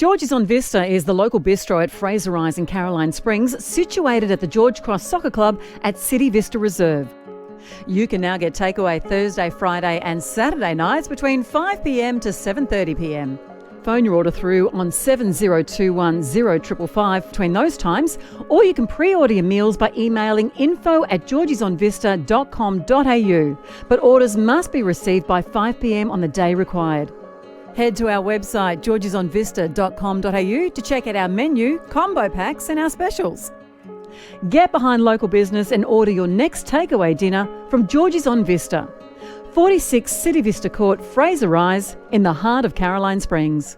George's on Vista is the local bistro at Fraser Rise in Caroline Springs, situated at the George Cross Soccer Club at City Vista Reserve. You can now get takeaway Thursday, Friday and Saturday nights between 5 p.m. to 7:30 p.m. Phone your order through on 7021 0555 between those times, or you can pre-order your meals by emailing info@georgesonvista.com.au. But orders must be received by 5 p.m. on the day required. Head to our website georgesonvista.com.au to check out our menu, combo packs and our specials. Get behind local business and order your next takeaway dinner from George's on Vista, 46 City Vista Court, Fraser Rise, in the heart of Caroline Springs.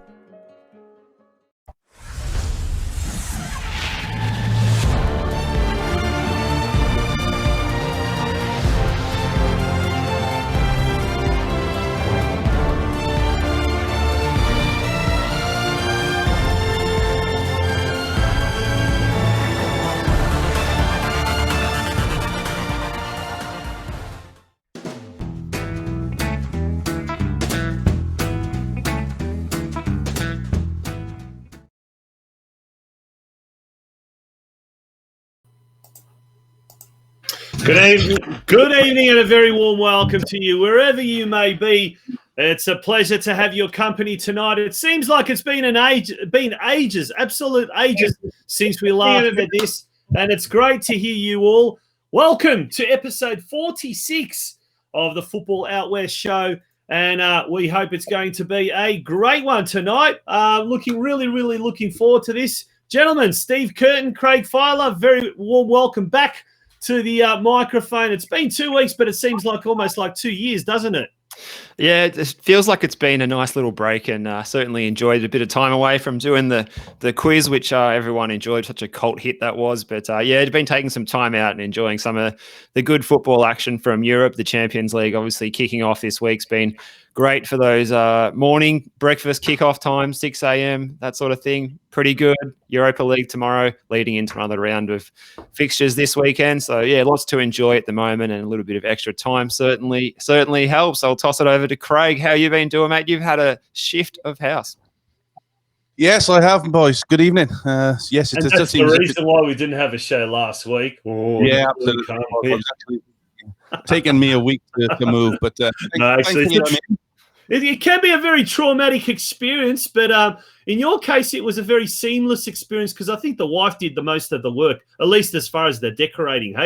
Good evening and a very warm welcome to you, wherever you may be. It's a pleasure to have your company tonight. It seems like it's been ages, absolute ages, since we last did this, and it's great to hear you all. Welcome to episode 46 of the Football Out West show, and we hope it's going to be a great one tonight. Really looking forward to this. Gentlemen, Steve Curtin, Craig Filer, very warm welcome back to the microphone. It's been 2 weeks, but it seems like almost like 2 years, doesn't it? Yeah, it feels like it's been a nice little break, and certainly enjoyed a bit of time away from doing the quiz, which everyone enjoyed. Such a cult hit that was. But yeah, it's been taking some time out and enjoying some of the good football action from Europe. The Champions League obviously kicking off this week's been great for those morning breakfast kickoff times, 6 a.m., that sort of thing. Pretty good. Europa League tomorrow, leading into another round of fixtures this weekend. So yeah, lots to enjoy at the moment, and a little bit of extra time certainly helps. I'll toss it over to Craig. How you been doing, mate? You've had a shift of house. Yes, I have, boys. Good evening. Yes, and that's the reason why we didn't have a show last week. Yeah, absolutely. It's actually taken me a week to move, but no, actually, it can be a very traumatic experience, but in your case, it was a very seamless experience because I think the wife did the most of the work, at least as far as the decorating.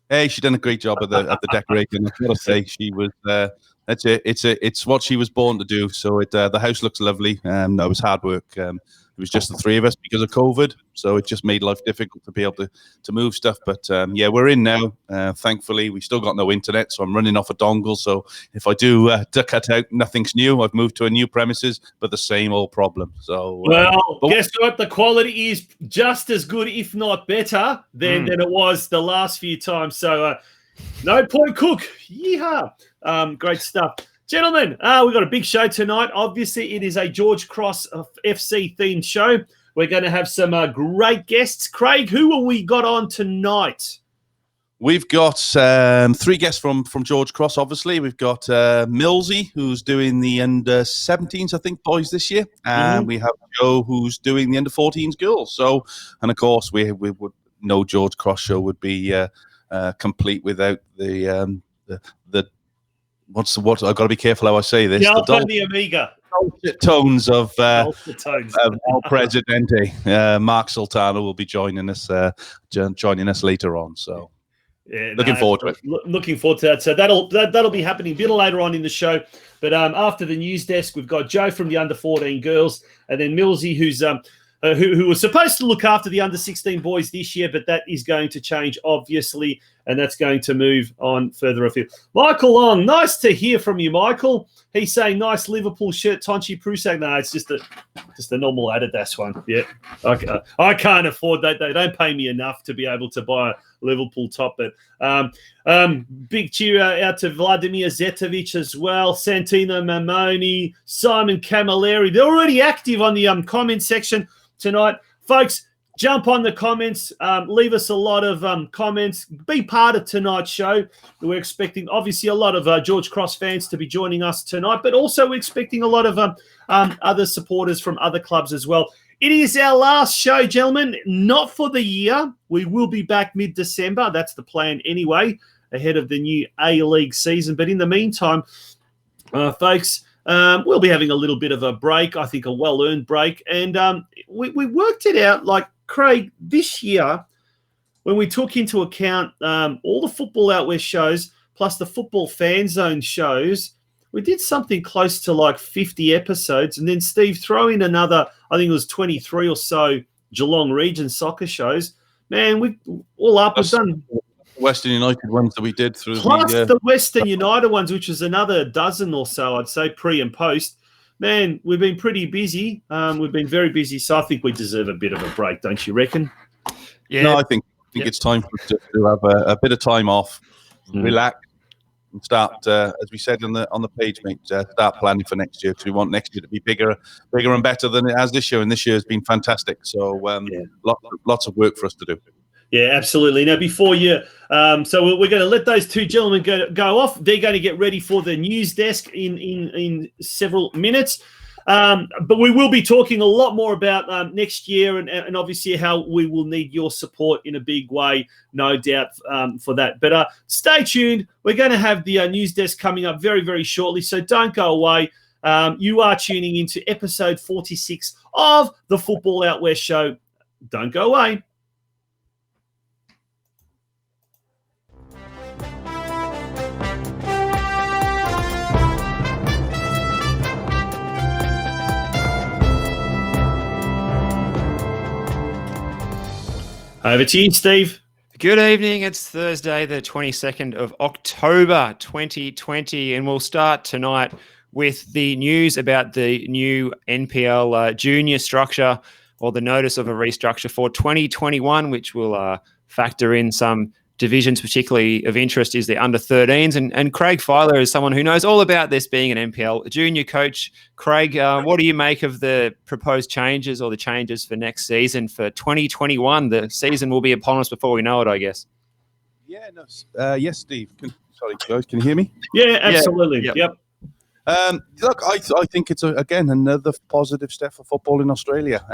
Hey, she done a great job at the decorating. I've got to say, she was. That's it. It's what she was born to do. So the house looks lovely. No, it was hard work. It was just the three of us because of COVID, so it just made life difficult to be able to move stuff. But yeah, we're in now. Thankfully, we still got no internet, so I'm running off a dongle. So if I do cut out, nothing's new. I've moved to a new premises, but the same old problem. So guess what? The quality is just as good, if not better, than it was the last few times. So no point, Cook. Yeehaw! Great stuff. Gentlemen, we've got a big show tonight. Obviously, it is a George Cross FC-themed show. We're going to have some great guests. Craig, who have we got on tonight? We've got three guests from George Cross, obviously. We've got Milzy, who's doing the under-17s, I think, boys this year. And we have Joe, who's doing the under-14s girls. So, and of course, we would no George Cross show would be complete without the what? I've got to be careful how I say this. The Amiga. Tones of El Presidente. Mark Sultana will be joining us later on. So yeah, looking forward to it. Looking forward to that. So that'll be happening a bit later on in the show. But after the news desk, we've got Joe from the under-14 girls, and then Milzy, who's who was supposed to look after the under-16 boys this year, but that is going to change, obviously, and that's going to move on further afield. Michael Long, nice to hear from you, Michael. He's saying, nice Liverpool shirt, Tonci Prusak. No, it's just a normal Adidas one. Yeah, I can't afford that. They don't pay me enough to be able to buy a Liverpool top. But big cheer out to Vladimir Zetovic as well, Santino Mamoni, Simon Camilleri. They're already active on the comment section tonight. Folks, jump on the comments, leave us a lot of comments, be part of tonight's show. We're expecting, obviously, a lot of George Cross fans to be joining us tonight, but also we're expecting a lot of other supporters from other clubs as well. It is our last show, gentlemen, not for the year. We will be back mid-December. That's the plan anyway, ahead of the new A-League season. But in the meantime, folks, we'll be having a little bit of a break, I think a well-earned break. And we worked it out, like, Craig, this year, when we took into account all the Football Out West shows, plus the Football Fan Zone shows, we did something close to like 50 episodes. And then, Steve, throw in another, I think it was 23 or so Geelong Region soccer shows. Man, we've done Western United ones that we did through plus the Western United ones, which was another dozen or so, I'd say, pre and post. Man, we've been pretty busy. We've been very busy, so I think we deserve a bit of a break, don't you reckon? Yeah. No, I think it's time for us to have a bit of time off, relax, and start, as we said on the page, mate. Start planning for next year, because we want next year to be bigger and better than it has this year. And this year has been fantastic. So lots of work for us to do. Yeah, absolutely. Now, before you, so we're going to let those two gentlemen go off. They're going to get ready for the news desk in several minutes. But we will be talking a lot more about next year and obviously how we will need your support in a big way, no doubt, for that. But stay tuned. We're going to have the news desk coming up very, very shortly, so don't go away. You are tuning into episode 46 of the Football Out West show. Don't go away. Over to you, Steve. Good evening. It's Thursday, the 22nd of October, 2020, and we'll start tonight with the news about the new NPL junior structure, or the notice of a restructure for 2021, which will factor in some divisions. Particularly of interest is the under-13s, and Craig Filer is someone who knows all about this, being an NPL junior coach. Craig, what do you make of the proposed changes, or the changes for next season for 2021? The season will be upon us before we know it, I guess. Yeah, no, yes, Steve. Sorry, guys, can you hear me? Yeah, absolutely. Yeah. Yep. Look, I think it's again another positive step for football in Australia.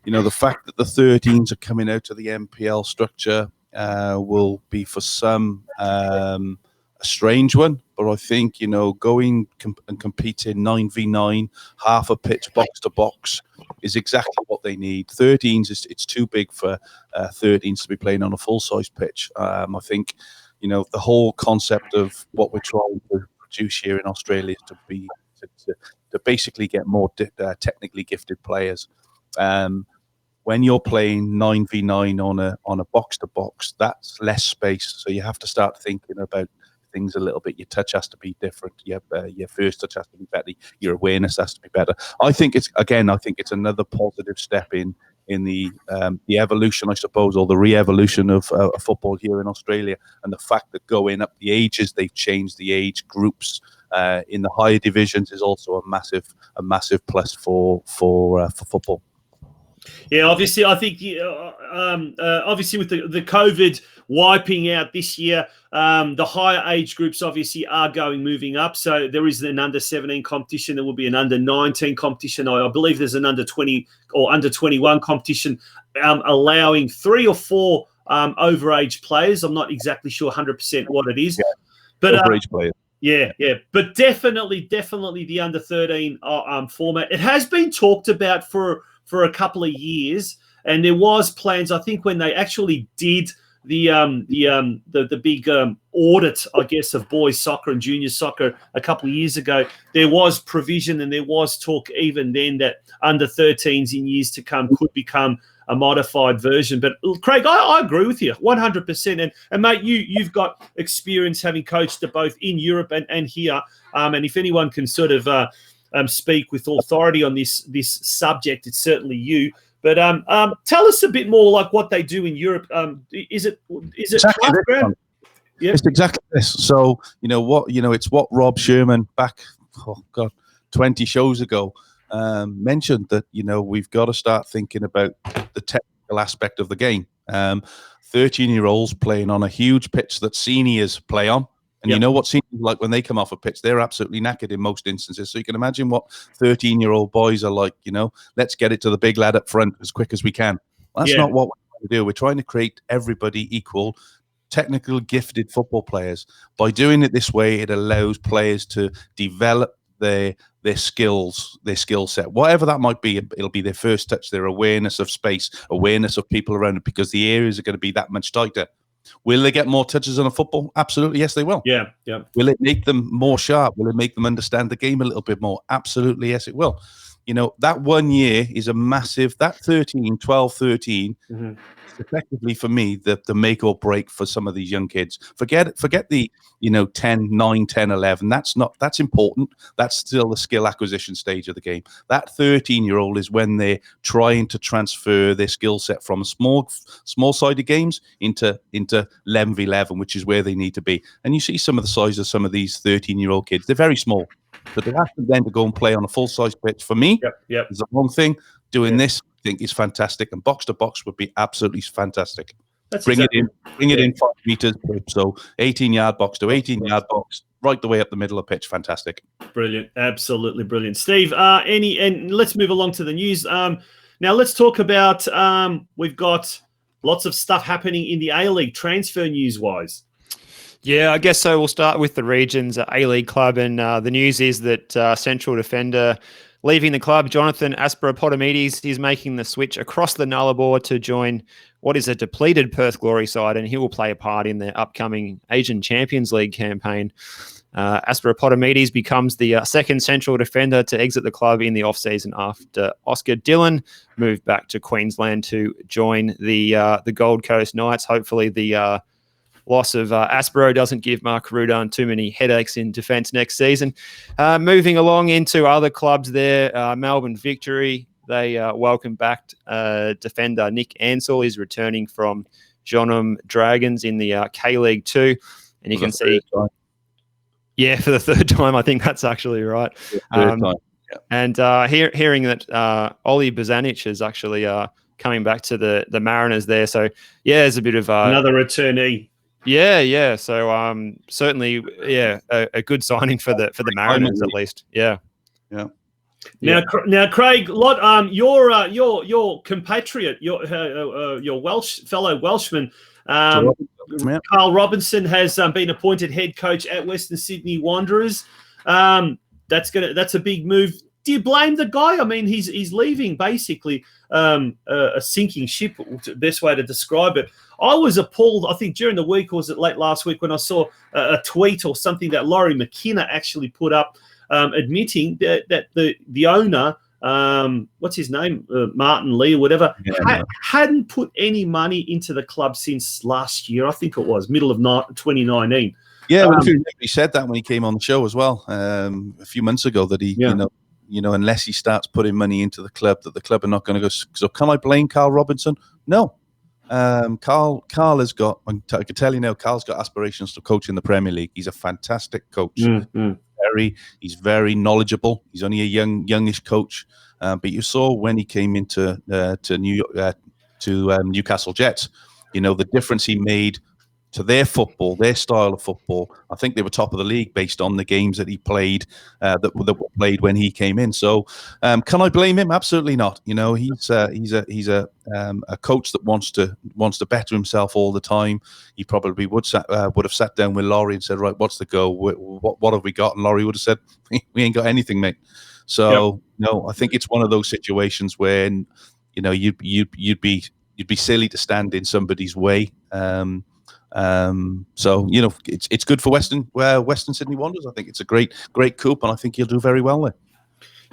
The fact that the 13s are coming out of the NPL structure will be for some a strange one, but I think going and competing 9v9, half a pitch, box to box, is exactly what they need. 13s it's too big for 13s to be playing on a full size pitch. I think the whole concept of what we're trying to produce here in Australia is to basically get more technically gifted players. When you're playing 9v9 on a box to box, that's less space. So you have to start thinking about things a little bit. Your touch has to be different. Your first touch has to be better. Your awareness has to be better. I think it's another positive step in the evolution, I suppose, or the re-evolution of football here in Australia. And the fact that going up the ages, they've changed the age groups in the higher divisions is also a massive plus for football. Yeah, obviously, I think obviously with the COVID wiping out this year, the higher age groups obviously are moving up. So there is an under 17 competition. There will be an under 19 competition. I believe there's an under 20 or under 21 competition, allowing 3 or 4 overage players. I'm not exactly sure 100% what it is, but overage players. Yeah, but definitely the under 13 format. It has been talked about for a couple of years, and there was plans. I think when they actually did the big audit, I guess, of boys soccer and junior soccer a couple of years ago, there was provision and there was talk even then that under 13s in years to come could become a modified version. But Craig, I agree with you 100%. And mate, you've got experience having coached both in Europe and here. And if anyone can sort of speak with authority on this subject, it's certainly you. But tell us a bit more, like what they do in Europe. Is it exactly ground? Yep. It's exactly this. So it's what Rob Sherman back 20 shows ago mentioned, that we've got to start thinking about the technical aspect of the game. 13-year-olds playing on a huge pitch that seniors play on. And you know what seniors like when they come off a pitch, they're absolutely knackered in most instances. So you can imagine what 13-year-old boys are like, let's get it to the big lad up front as quick as we can. Well, that's not what we're trying to do. We're trying to create everybody equal, technical, gifted football players. By doing it this way, it allows players to develop their skill set, whatever that might be. It'll be their first touch, their awareness of space, awareness of people around it, because the areas are going to be that much tighter. Will they get more touches on a football? Absolutely, yes, they will. Yeah. Will it make them more sharp? Will it make them understand the game a little bit more? Absolutely, yes, it will. That 1 year is a massive, that 12, 13, is effectively for me the make or break for some of these young kids. Forget the 10, 9, 10, 11. That's important. That's still the skill acquisition stage of the game. That 13-year-old is when they're trying to transfer their skill set from small-sided games into 11v11, which is where they need to be. And you see some of the size of some of these 13-year-old kids. They're very small. But to ask them then to go and play on a full-size pitch, for me, is the wrong thing. Doing this, I think, is fantastic. And box-to-box would be absolutely fantastic. Bring it in 5 meters. So 18-yard box to 18-yard box, right the way up the middle of the pitch. Fantastic. Brilliant. Absolutely brilliant. Steve, and let's move along to the news. Now let's talk about, we've got lots of stuff happening in the A-League transfer news-wise. Yeah, I guess so. We'll start with the Regions A-League club, and the news is that central defender leaving the club, Jonathan Asperopotamides, is making the switch across the Nullarbor to join what is a depleted Perth Glory side, and he will play a part in their upcoming Asian Champions League campaign. Asperopotamides becomes the second central defender to exit the club in the off-season after Oscar Dillon moved back to Queensland to join the Gold Coast Knights. Hopefully the loss of Aspero doesn't give Mark Rudan too many headaches in defence next season. Moving along into other clubs there, Melbourne Victory, they welcome back defender Nick Ansell. Is returning from Jonham Dragons in the K-League 2. And you can see... for the third time. I think that's actually right. And hearing that Ollie Bozanic is actually coming back to the Mariners there. So, there's a bit of... another returnee. Yeah. So certainly, a good signing for the Mariners at least. Yeah. Now, Craig, your compatriot, your fellow Welshman, Carl Robinson has been appointed head coach at Western Sydney Wanderers. That's a big move. Do you blame the guy? I mean, he's leaving basically a sinking ship. Best way to describe it. I was appalled. I think during the week, or was it late last week, when I saw a tweet or something that Laurie McKenna actually put up, admitting that the owner, what's his name, Martin Lee or whatever, hadn't put any money into the club since last year. I think it was middle of 2019. Yeah, he said that when he came on the show as well a few months ago, that he, unless he starts putting money into the club, that the club are not going to go. So can I blame Carl Robinson? No. Carl has got, I can tell you now, Carl's got aspirations to coach in the Premier League. He's a fantastic coach. He's very knowledgeable. He's only a youngish coach, but you saw when he came into Newcastle Jets, the difference he made to their football, their style of football. I think they were top of the league based on the games that he played, that were played when he came in. So, can I blame him? Absolutely not. He's a coach that wants to better himself all the time. He probably would have sat down with Laurie and said, right, what's the goal? What have we got? And Laurie would have said, we ain't got anything, mate. So no, I think it's one of those situations where you'd be silly to stand in somebody's way. So it's good for Western Sydney Wanderers. I think it's a great coup, and I think he'll do very well there.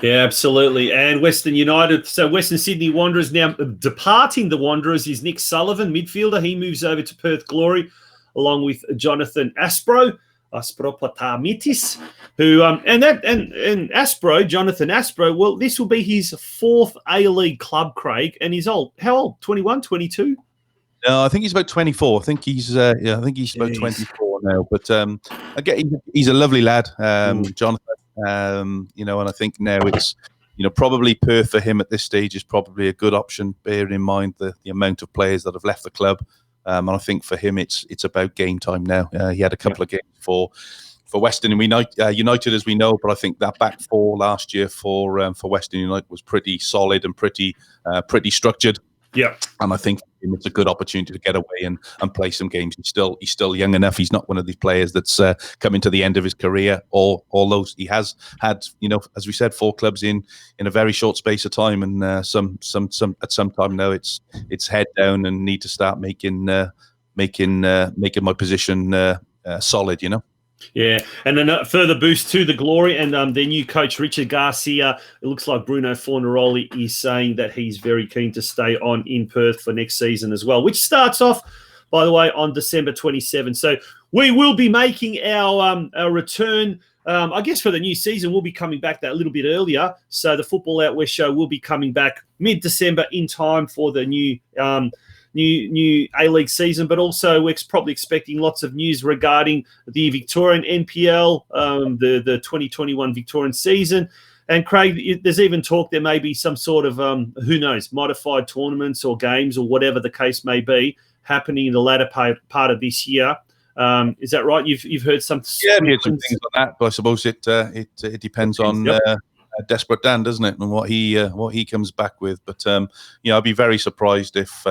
Yeah, absolutely. And Western United, so Western Sydney Wanderers now departing the Wanderers is Nick Sullivan, midfielder. He moves over to Perth Glory along with Jonathan Asperopotamitis, who and Jonathan Aspero. Well, this will be his fourth A-League club, Craig, and he's old. How old? 21, 22? No, I think he's about 24. I think he's about 24 now. But again, he's a lovely lad, Jonathan. And I think now it's probably Perth for him at this stage is probably a good option, bearing in mind the amount of players that have left the club. And I think for him, it's about game time now. He had a couple of games for Western United, as we know, but I think that back four last year for Western United was pretty solid and pretty structured. Yeah, and I think it's a good opportunity to get away and play some games. He's still young enough. He's not one of these players that's coming to the end of his career. Although he has had, as we said, 4 clubs in a very short space of time, and at some time now it's head down and need to start making my position solid. Yeah, and then a further boost to the glory, and their new coach, Richard Garcia. It looks like Bruno Fornaroli is saying that he's very keen to stay on in Perth for next season as well, which starts off, by the way, on December 27. So we will be making our return, I guess, for the new season. We'll be coming back that little bit earlier. So the Football Out West show will be coming back mid-December in time for the new A-League season, but also we're probably expecting lots of news regarding the Victorian NPL, the 2021 Victorian season. And Craig, there's even talk there may be some sort of, who knows, modified tournaments or games or whatever the case may be happening in the latter part of this year. Is that right? You've heard some? Yeah, I've heard some things on that, but I suppose it depends on Desperate Dan, doesn't it, and what he comes back with. But I'd be very surprised if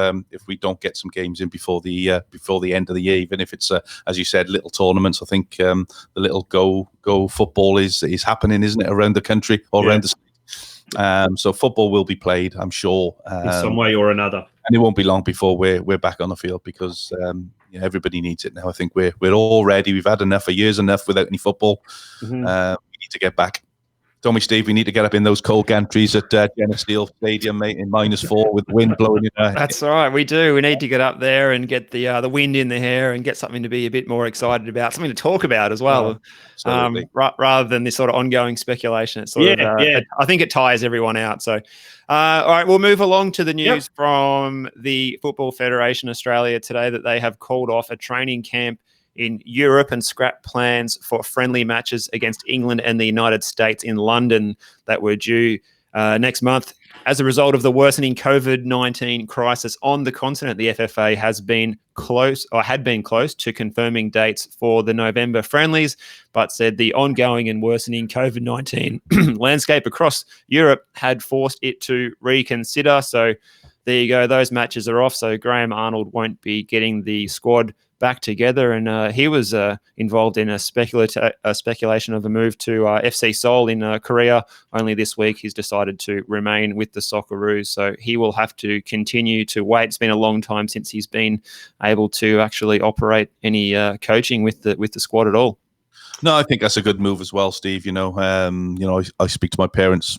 we don't get some games in before the end of the year, even if it's as you said, little tournaments. I think the little go football is happening, isn't it, around the country or around the state. So football will be played, I'm sure, in some way or another, and it won't be long before we're back on the field, because everybody needs it now. I think we're all ready. We've had enough, years enough without any football. We need to get back. Don't we, Steve? We need to get up in those cold gantries at Jenner Steel Stadium, mate, in -4 with the wind blowing in our... That's right, we do. We need to get up there and get the wind in the hair and get something to be a bit more excited about, something to talk about as well, rather than this sort of ongoing speculation. It's I think it tires everyone out. So, all right, we'll move along to the news from the Football Federation Australia today, that they have called off a training camp in Europe and scrapped plans for friendly matches against England and the United States in London that were due next month. As a result of the worsening COVID-19 crisis on the continent, the FFA had been close to confirming dates for the November friendlies, but said the ongoing and worsening COVID-19 landscape across Europe had forced it to reconsider. So there you go. Those matches are off. So Graham Arnold won't be getting the squad back together, and he was involved in a speculation of a move to FC Seoul in Korea. Only this week he's decided to remain with the Socceroos, so he will have to continue to wait. It's been a long time since he's been able to actually operate any coaching with the squad at all. No, I think that's a good move as well, Steve. I speak to my parents,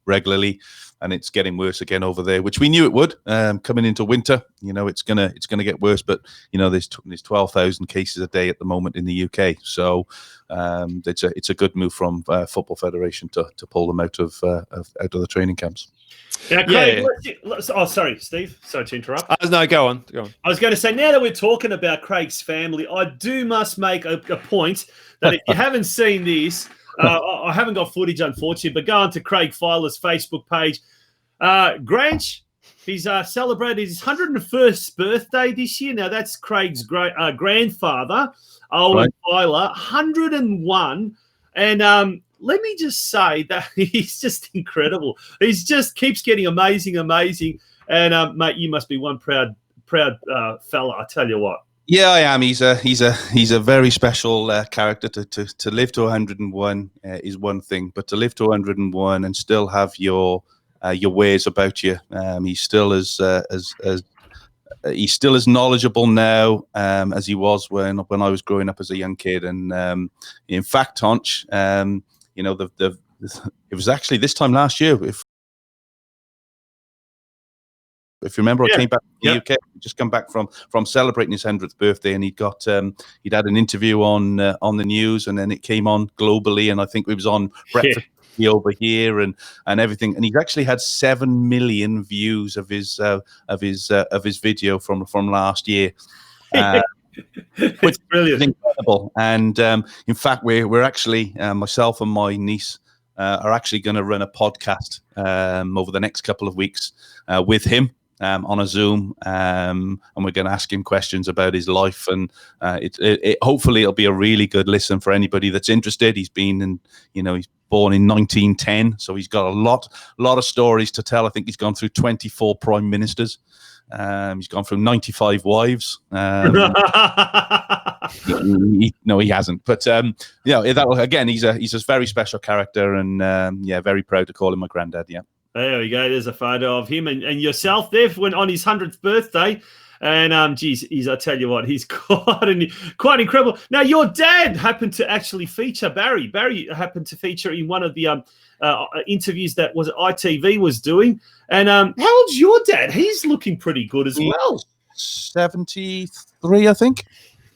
regularly, and it's getting worse again over there, which we knew it would. Coming into winter, it's gonna get worse. But there's 12,000 cases a day at the moment in the UK, so it's a good move from Football Federation to pull them out of the training camps. Now, Craig, sorry, Steve. Sorry to interrupt. No, go on. I was going to say, now that we're talking about Craig's family, I must make a point that if you haven't seen this, I haven't got footage, unfortunately, but go on to Craig Filer's Facebook page. Granch, he's celebrated his 101st birthday this year. Now, that's Craig's grandfather, Owen Filer, 101. And let me just say that he's just incredible. He's just keeps getting amazing. And, mate, you must be one proud fella, I tell you what. Yeah, I am. He's a very special character. To live to 101 is one thing, but to live to 101 and still have your ways about you, he's still as knowledgeable now as he was when I was growing up as a young kid. And in fact, Tonch, it was actually this time last year. If you remember, I came back to the UK, just come back from celebrating his 100th birthday, and he'd had an interview on the news, and then it came on globally, and I think it was on Breakfast over here and everything. And he's actually had 7 million views of his video from last year. It's brilliant, incredible. And in fact, we're actually myself and my niece. are actually going to run a podcast over the next couple of weeks with him. On a Zoom, and we're going to ask him questions about his life, and hopefully it'll be a really good listen for anybody that's interested. He's born in 1910, so he's got a lot of stories to tell. I think he's gone through 24 prime ministers. He's gone through 95 wives. No, he hasn't. But again, he's a very special character, and very proud to call him my granddad. Yeah. There we go. There's a photo of him and yourself there when on his 100th birthday. And I tell you what, he's quite incredible. Now, your dad happened to actually feature Barry. Barry happened to feature in one of the interviews that ITV was doing. And how old's your dad? He's looking pretty good as well. 73, I think.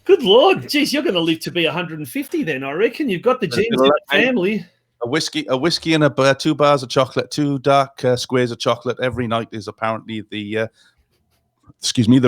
Good Lord. Geez, you're going to live to be 150 then, I reckon. You've got the genes in the family. A whiskey and 2 bars of chocolate, 2 dark squares of chocolate every night is apparently the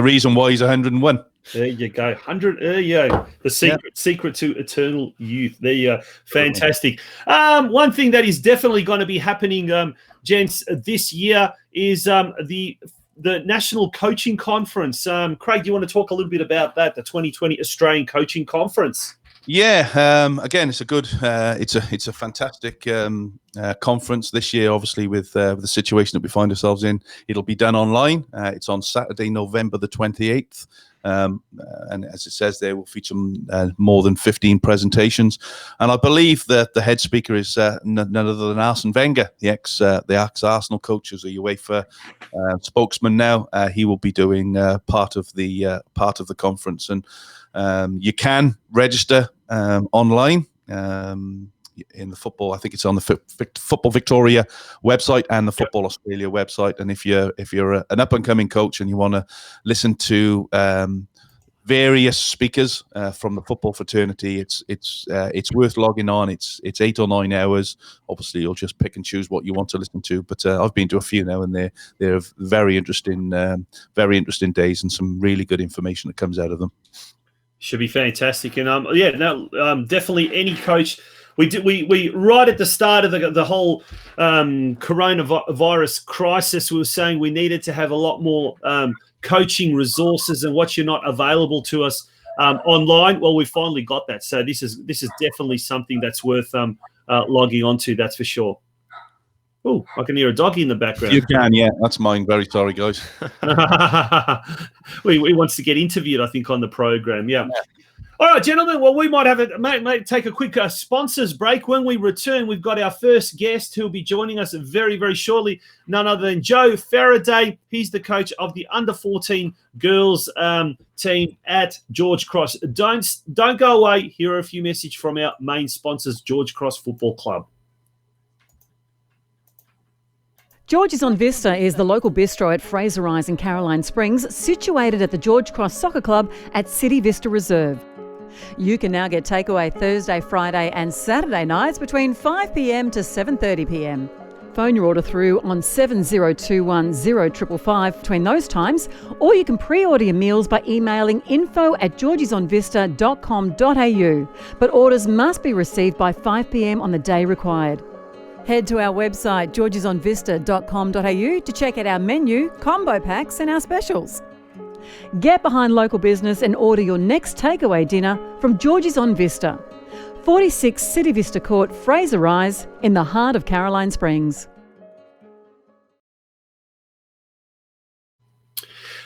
reason why he's 101. There you go. 100. There you go. The secret to eternal youth. There you go. Fantastic. One thing that is definitely going to be happening, gents, this year is the National Coaching Conference. Craig, do you want to talk a little bit about that? The 2020 Australian Coaching Conference. Yeah, again, it's a fantastic conference this year. Obviously, with the situation that we find ourselves in, it'll be done online. It's on Saturday, November the 28th, and as it says there, will feature more than 15 presentations. And I believe that the head speaker is none other than Arsene Wenger, the ex Arsenal coach, as a UEFA spokesman now. He will be doing part of the conference, and you can register online in the football. I think it's on the Football Victoria website and the Football Australia website. And if you're an up and coming coach and you want to listen to various speakers from the football fraternity, it's worth logging on. It's 8 or 9 hours. Obviously, you'll just pick and choose what you want to listen to. But I've been to a few now, and they're very interesting days, and some really good information that comes out of them. Should be fantastic. And definitely any coach. We right at the start of the whole coronavirus crisis, we were saying we needed to have a lot more coaching resources and what you're not available to us online. Well, we finally got that. So this is definitely something that's worth logging onto. That's for sure. Oh, I can hear a doggy in the background. You can, yeah. That's mine. Very sorry, guys. He wants to get interviewed, I think, on the program. Yeah. All right, gentlemen. Well, we might have take a quick sponsors break. When we return, we've got our first guest who will be joining us very, very shortly. None other than Joe Fereday. He's the coach of the under-14 girls team at George Cross. Don't go away. Here are a few messages from our main sponsors, George Cross Football Club. George's on Vista is the local bistro at Fraser Rise in Caroline Springs, situated at the George Cross Soccer Club at City Vista Reserve. You can now get takeaway Thursday, Friday and Saturday nights between 5 p.m. to 7:30 p.m. Phone your order through on 7021 0555 between those times, or you can pre-order your meals by emailing info@georgesonvista.com.au. But orders must be received by 5 p.m. on the day required. Head to our website, georgesonvista.com.au, to check out our menu, combo packs and our specials. Get behind local business and order your next takeaway dinner from George's on Vista, 46 City Vista Court, Fraser Rise, in the heart of Caroline Springs.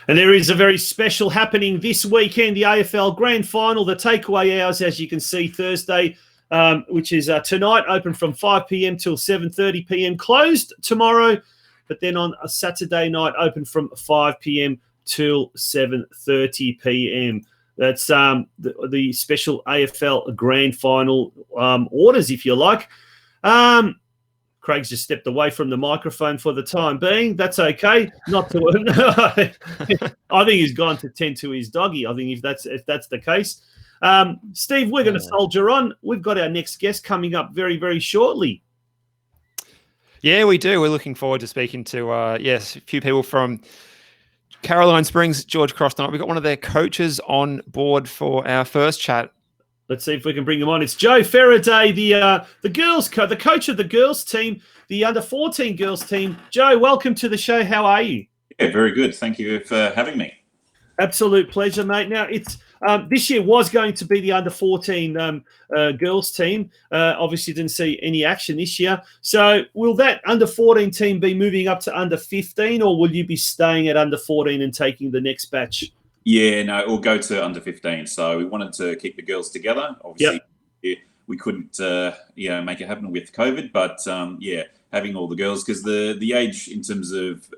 And there is a very special happening this weekend, the AFL Grand Final. The takeaway hours, as you can see, Thursday, which is tonight, open from 5 p.m. till 7:30 p.m. Closed tomorrow, but then on a Saturday night, open from 5 p.m. till 7:30 p.m. That's the special AFL Grand Final orders, if you like. Craig's just stepped away from the microphone for the time being. That's okay. Not to. I think he's gone to tend to his doggy. I think if that's the case. Steve, we're going to soldier on. We've got our next guest coming up very, very shortly. Yeah, we do. We're looking forward to speaking to, a few people from Caroline Springs, George Cross tonight. We've got one of their coaches on board for our first chat. Let's see if we can bring them on. It's Joe Fereday, the coach of the girls team, the under 14 girls team. Joe, welcome to the show. How are you? Yeah, very good. Thank you for having me. Absolute pleasure, mate. Now, it's this year was going to be the under 14 girls team. Obviously, didn't see any action this year. So, will that under 14 team be moving up to under 15, or will you be staying at under 14 and taking the next batch? Yeah, no, we'll go to under 15. So we wanted to keep the girls together. Obviously, we couldn't, make it happen with COVID. But having all the girls, because the age in terms of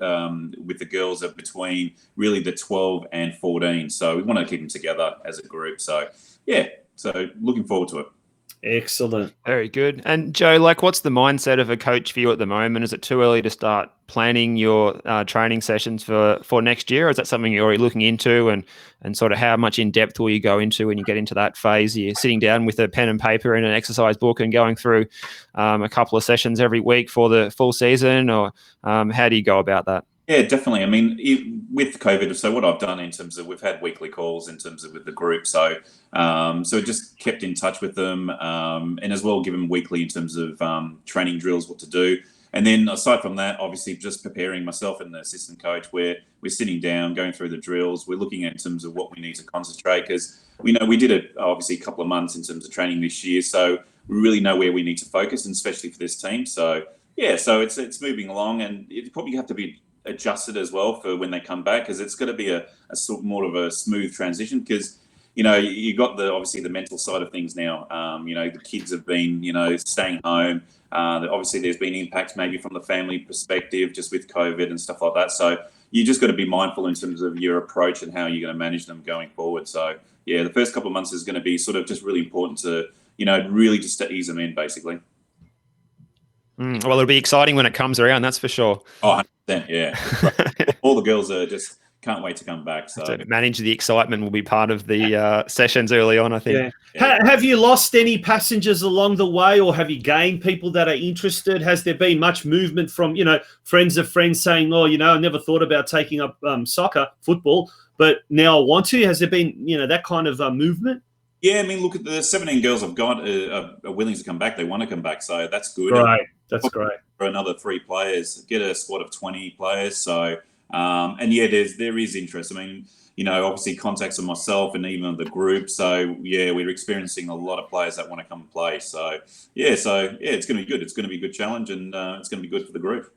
with the girls are between really the 12 and 14. So we want to keep them together as a group. So so looking forward to it. Excellent. Very good. And Joe, what's the mindset of a coach for you at the moment? Is it too early to start planning your training sessions for next year? Or is that something you're already looking into, and sort of how much in depth will you go into when you get into that phase? You're sitting down with a pen and paper and an exercise book and going through a couple of sessions every week for the full season, or how do you go about that? Yeah, definitely. I mean, with COVID, so what I've done in terms of, we've had weekly calls in terms of with the group. So just kept in touch with them, and as well give them weekly in terms of training drills, what to do. And then aside from that, obviously just preparing myself and the assistant coach, where we're sitting down, going through the drills. We're looking at in terms of what we need to concentrate, because we know we did it obviously a couple of months in terms of training this year. So we really know where we need to focus, and especially for this team. So so it's moving along, and it probably have to be adjusted as well for when they come back, because it's going to be a sort of more of a smooth transition, because you got obviously the mental side of things now. The kids have been staying home. Obviously there's been impacts maybe from the family perspective just with COVID and stuff like that. So you just got to be mindful in terms of your approach and how you're going to manage them going forward. So the first couple of months is going to be sort of just really important to really just to ease them in, basically. Well, it'll be exciting when it comes around, that's for sure. Oh, 100%, yeah. All the girls are just can't wait to come back. So to manage the excitement will be part of the sessions early on, I think. Yeah. Have you lost any passengers along the way, or have you gained people that are interested? Has there been much movement from, friends of friends saying, oh, I never thought about taking up football, but now I want to? Has there been, that kind of movement? Yeah, I mean, look at the 17 girls I've got are willing to come back. They want to come back, so that's good. Right, that's great. For another 3 players, get a squad of 20 players. So, there is interest. I mean, obviously contacts of myself and even the group. So, we're experiencing a lot of players that want to come and play. So, it's going to be good. It's going to be a good challenge, and it's going to be good for the group.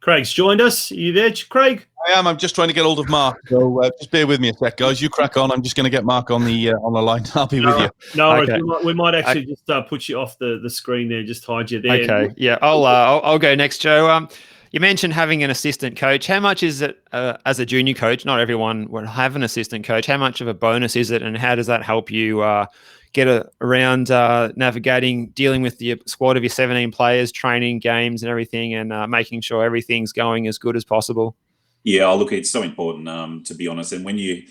Craig's joined us. Are you there, Craig? I am. I'm just trying to get hold of Mark. So just bear with me a sec, guys. You crack on. I'm just going to get Mark on the line. I'll be with you. No, okay. We might actually just put you off the screen there. Just hide you there. Okay. Yeah. I'll go next, Joe. You mentioned having an assistant coach. How much is it as a junior coach? Not everyone would have an assistant coach. How much of a bonus is it, and how does that help you get around navigating, dealing with the squad of your 17 players, training games and everything, and making sure everything's going as good as possible? Yeah, look, it's so important, to be honest. And when you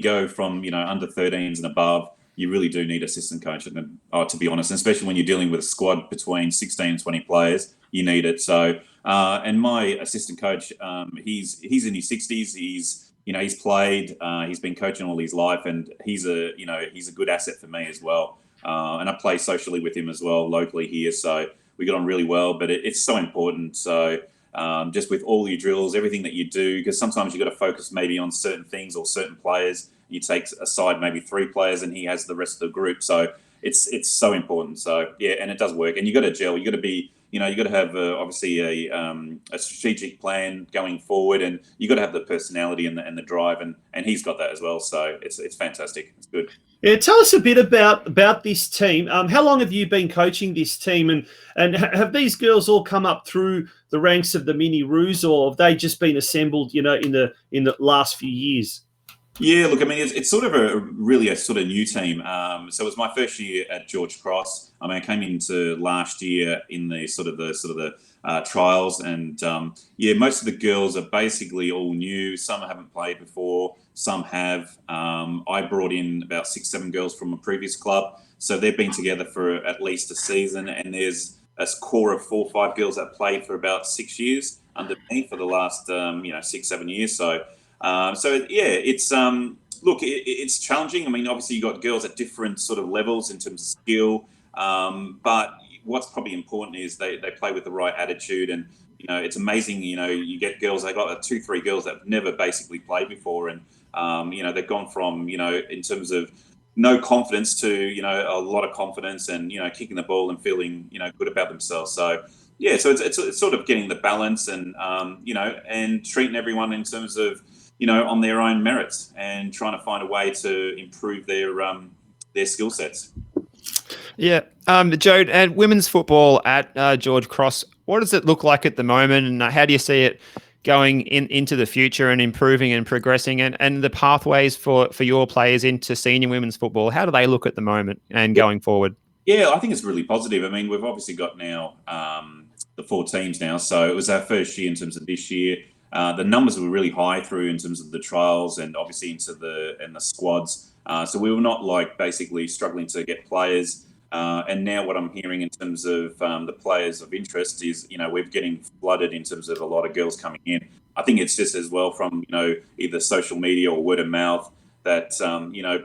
go from, under 13s and above, you really do need assistant coach, to be honest, and especially when you're dealing with a squad between 16 and 20 players, you need it. So, and my assistant coach, he's in his 60s. He's played, he's been coaching all his life, and he's a good asset for me as well. And I play socially with him as well, locally here. So we get on really well, but it's so important. So just with all your drills, everything that you do, because sometimes you've got to focus maybe on certain things or certain players. You take aside maybe 3 players and he has the rest of the group. So it's so important. So, and it does work. And you got to gel. You got to be, you got to have obviously a strategic plan going forward, and you got to have the personality and the drive, and he's got that as well. So it's fantastic. It's good. Yeah, tell us a bit about this team. How long have you been coaching this team, and have these girls all come up through the ranks of the Mini Roos, or have they just been assembled, in the last few years? Yeah, look, I mean, it's sort of a sort of new team. So it was my first year at George Cross. I mean, I came into last year in the trials, and most of the girls are basically all new. Some haven't played before, some have. I brought in about 6-7 girls from a previous club, so they've been together for at least a season. And there's a core of 4 or 5 girls that played for about 6 years under me for the last 6-7 years. So. look, it's challenging. I mean, obviously you've got girls at different sort of levels in terms of skill, but what's probably important is they play with the right attitude. And it's amazing. You get girls. They got 2-3 girls that have never basically played before, and they've gone from in terms of no confidence to a lot of confidence, and kicking the ball and feeling good about themselves. So yeah, so it's sort of getting the balance, and and treating everyone in terms of on their own merits, and trying to find a way to improve their skill sets. Yeah. Joe, and women's football at George Cross, what does it look like at the moment, and how do you see it going into the future and improving and progressing, and the pathways for your players into senior women's football? How do they look at the moment and going forward? Yeah, I think it's really positive. I mean, we've obviously got now the 4 teams now, so it was our first year in terms of this year. The numbers were really high through in terms of the trials, and obviously into the squads. So we were not basically struggling to get players. And now what I'm hearing in terms of the players of interest is, we're getting flooded in terms of a lot of girls coming in. I think it's just as well from, either social media or word of mouth that,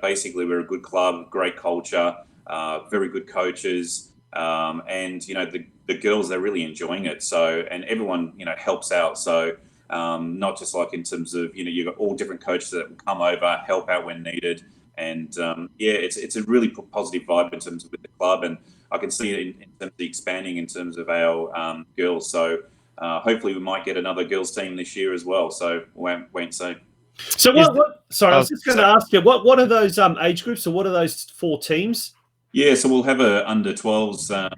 basically we're a good club, great culture, very good coaches. And, the girls, they're really enjoying it. So, and everyone, helps out. So, not just like in terms of, you've got all different coaches that will come over, help out when needed. And it's a really positive vibe in terms of with the club, and I can see it in terms of expanding in terms of our girls. So hopefully we might get another girls team this year as well. So wait and see. So what? Sorry, I was just going to ask you, what are those age groups, or what are those 4 teams? Yeah, so we'll have a under 12s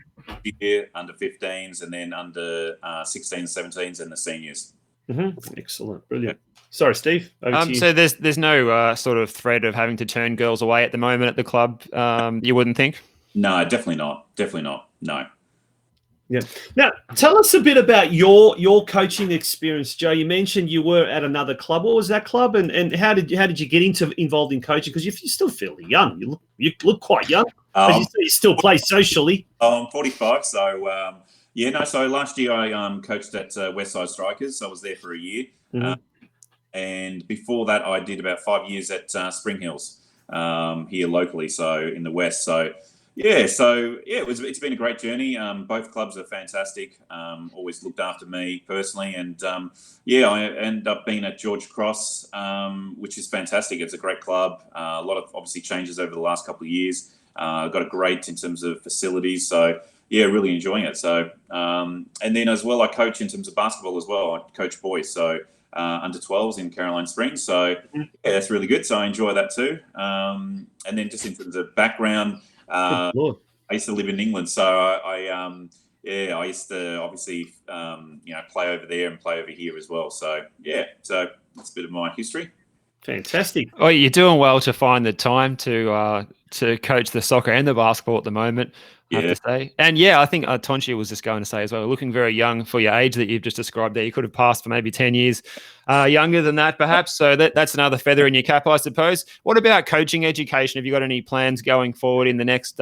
year, under 15s, and then under 16s, 17s, and the seniors. Mm-hmm. Excellent, brilliant. Sorry, Steve. So there's no sort of threat of having to turn girls away at the moment at the club. You wouldn't think? No, definitely not. Definitely not. No. Yeah. Now, tell us a bit about your coaching experience, Joe. You mentioned you were at another club. What was that club, and how did you get involved in coaching? Because you're still fairly young. You look quite young. As you say, you still play socially. I'm 45, so So last year I coached at Westside Strikers. So I was there for a year. Mm-hmm. And before that, I did about 5 years at Spring Hills here locally, so in the West. So it's been a great journey. Both clubs are fantastic. Always looked after me personally, and I ended up being at George Cross, which is fantastic. It's a great club. A lot of obviously changes over the last couple of years. Got a great in terms of facilities. So really enjoying it. So and then as well, I coach in terms of basketball as well. I coach boys. So under 12s in Caroline Springs. So that's really good. So I enjoy that too. And then just in terms of background, I used to live in England. So I used to obviously, play over there and play over here as well. So so that's a bit of my history. Fantastic. Oh, you're doing well to find the time to coach the soccer and the basketball at the moment, I have to say. And I think Tonci was just going to say as well, looking very young for your age that you've just described there. You could have passed for maybe 10 years younger than that, perhaps. So that's another feather in your cap, I suppose. What about coaching education? Have you got any plans going forward in the next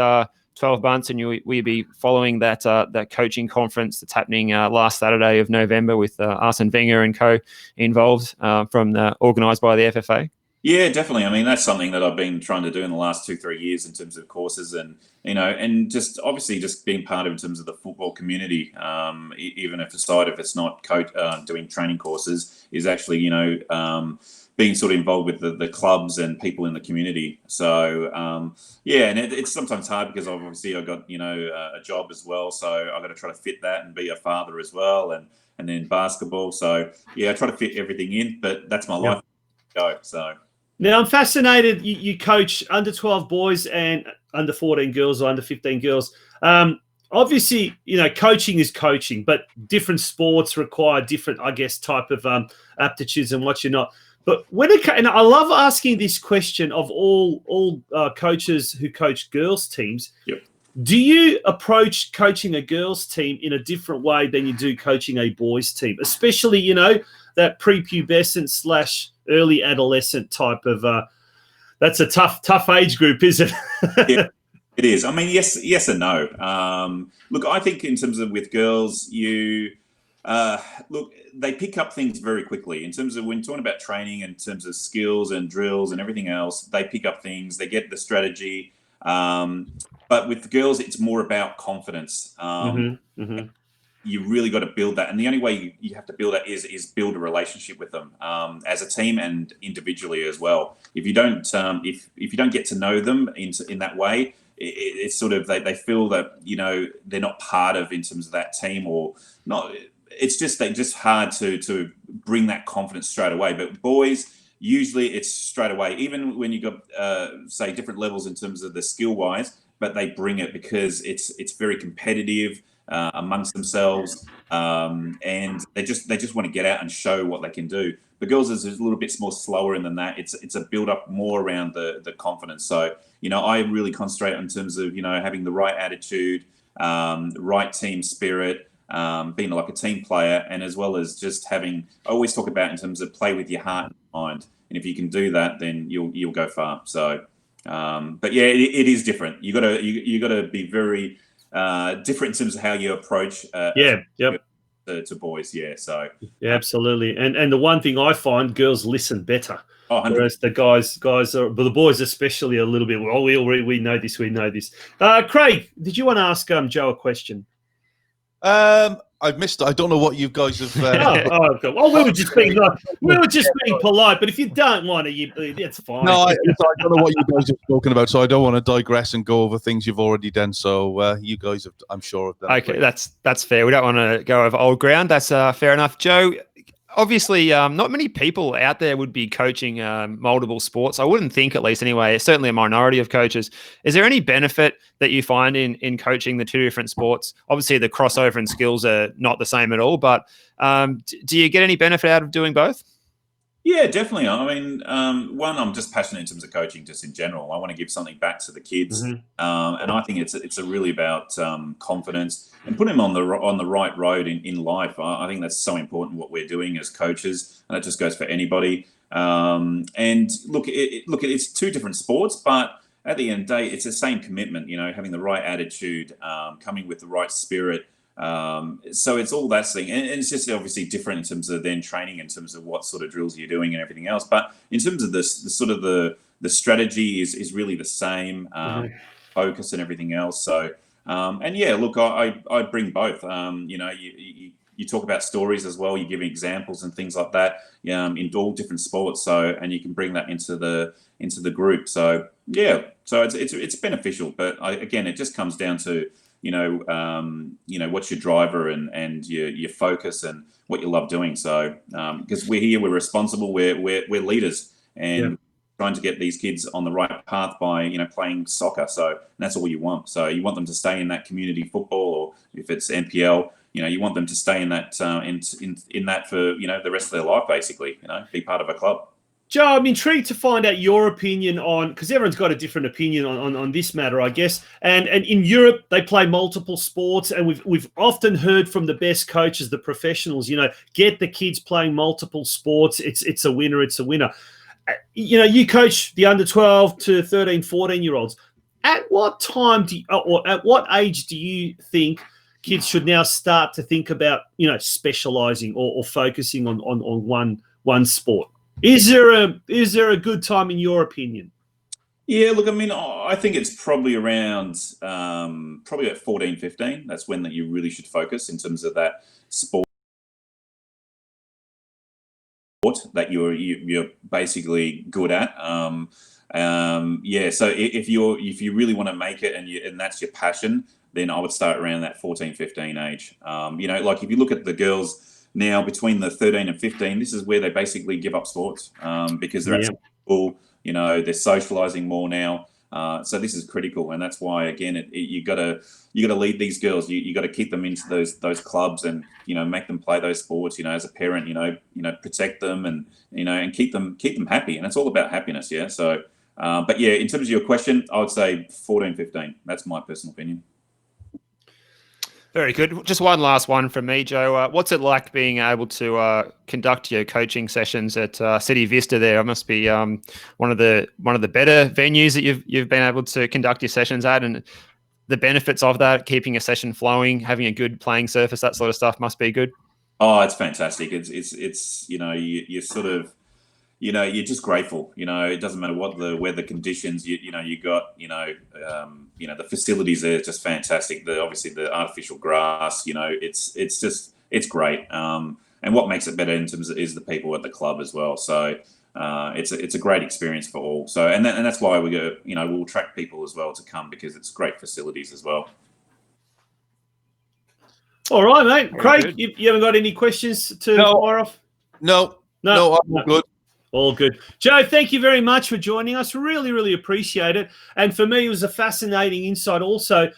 12 months? And will you be following that coaching conference that's happening last Saturday of November with Arsene Wenger and co involved organised by the FFA? Yeah, definitely. I mean, that's something that I've been trying to do in the last 2-3 years in terms of courses, and and just obviously just being part of in terms of the football community. Even if it's not doing training courses, is actually being sort of involved with the clubs and people in the community. So and it's sometimes hard because obviously I've got a job as well, so I've got to try to fit that and be a father as well, and then basketball. So I try to fit everything in, but that's my life. So. Now, I'm fascinated. You coach under 12 boys and under 14 girls or under 15 girls. Obviously, coaching is coaching, but different sports require different, I guess, type of aptitudes and what you're not. But and I love asking this question of all coaches who coach girls teams. Yep. Do you approach coaching a girls team in a different way than you do coaching a boys team, especially that prepubescent / early adolescent type of that's a tough age group, isn't it? Yeah, it is. I mean, yes and no. Look, I think in terms of with girls, you Look, they pick up things very quickly in terms of when talking about training, in terms of skills and drills and everything else. They pick up things. They get the strategy. But with the girls, it's more about confidence. You really got to build that, and the only way you have to build that is build a relationship with them as a team and individually as well. If you don't if you don't get to know them in that way, it's sort of they feel that they're not part of in terms of that team or not. It's just hard to bring that confidence straight away. But boys, usually it's straight away, even when you got say different levels in terms of the skill wise, but they bring it because it's very competitive amongst themselves, and they just want to get out and show what they can do. The girls is a little bit more slower than that. It's a build up more around the confidence. So I really concentrate in terms of having the right attitude, right team spirit, being like a team player, and as well as just having. I always talk about in terms of play with your heart and mind, and if you can do that, then you'll go far. So, but yeah, it is different. You gotta be very different in terms of how you approach to boys. So absolutely. And the one thing I find, girls listen better. Oh, whereas the guys are, but the boys especially, a little bit. Oh, we know this. Craig, did you want to ask Joe a question? I've missed. I don't know what you guys have. Okay. Well, we were just being polite. But if you don't want to, that's fine. No, I don't know what you guys have spoken about, so I don't want to digress and go over things you've already done. So you guys have, I'm sure, have done. Okay, that's fair. We don't want to go over old ground. That's fair enough, Joe. Obviously, not many people out there would be coaching multiple sports. I wouldn't think, at least anyway. It's certainly a minority of coaches. Is there any benefit that you find in coaching the two different sports? Obviously, the crossover and skills are not the same at all, but do you get any benefit out of doing both? Yeah, definitely. I mean, one, I'm just passionate in terms of coaching, just in general. I want to give something back to the kids, and I think it's really about confidence and putting them on the right road in life. I think that's so important what we're doing as coaches, and that just goes for anybody. And look, it's two different sports, but at the end of the day, it's the same commitment. Having the right attitude, coming with the right spirit. So it's all that thing, and it's just obviously different in terms of then training, in terms of what sort of drills you're doing and everything else. But in terms of the sort of the strategy is really the same, focus and everything else. So and yeah, look, I bring both. You talk about stories as well. You give examples and things like that in all different sports. So and you can bring that into the group. So yeah, so it's beneficial. But again, it just comes down to what's your driver and your focus and what you love doing. So because we're responsible, we're leaders, and trying to get these kids on the right path by playing soccer. So that's all you want. So you want them to stay in that community football, or if it's NPL, you want them to stay in that in that for the rest of their life, basically. Be part of a club. Joe, I'm intrigued to find out your opinion on, because everyone's got a different opinion on this matter, I guess. And in Europe, they play multiple sports, and we've often heard from the best coaches, the professionals, get the kids playing multiple sports. It's a winner. It's a winner. You coach the under 12 to 13, 14-year-olds. At what time or at what age do you think kids should now start to think about, specializing or focusing on one sport? Is there a good time in your opinion? Yeah, look, I mean, I think it's probably around probably at 14, 15. That's when that you really should focus in terms of that sport that you're basically good at. Yeah, so if you really want to make it and that's your passion, then I would start around that 14, 15 age. Like if you look at the girls now between the 13 and 15, this is where they basically give up sports because they're at school, they're socializing more now. So this is critical, and that's why again you gotta lead these girls. You got to keep them into those clubs and make them play those sports. As a parent, protect them and keep them happy, and it's all about happiness. Yeah. So, but yeah, in terms of your question, I would say 14, 15. That's my personal opinion. Very good. Just one last one from me, Joe. What's it like being able to conduct your coaching sessions at City Vista? There, it must be one of the better venues that you've been able to conduct your sessions at, and the benefits of that, keeping a session flowing, having a good playing surface, that sort of stuff, must be good. Oh, it's fantastic. It's you're sort of, you're just grateful. It doesn't matter what the weather conditions. You got the facilities there are just fantastic. Obviously the artificial grass. It's great. And what makes it better in terms of is the people at the club as well. So it's a great experience for all. So and that's why we go. We'll attract people as well to come because it's great facilities as well. All right, mate. Very Craig, good. you haven't got any questions to fire off? No, I'm all good. All good. Joe, thank you very much for joining us. Really, really appreciate it. And for me, it was a fascinating insight also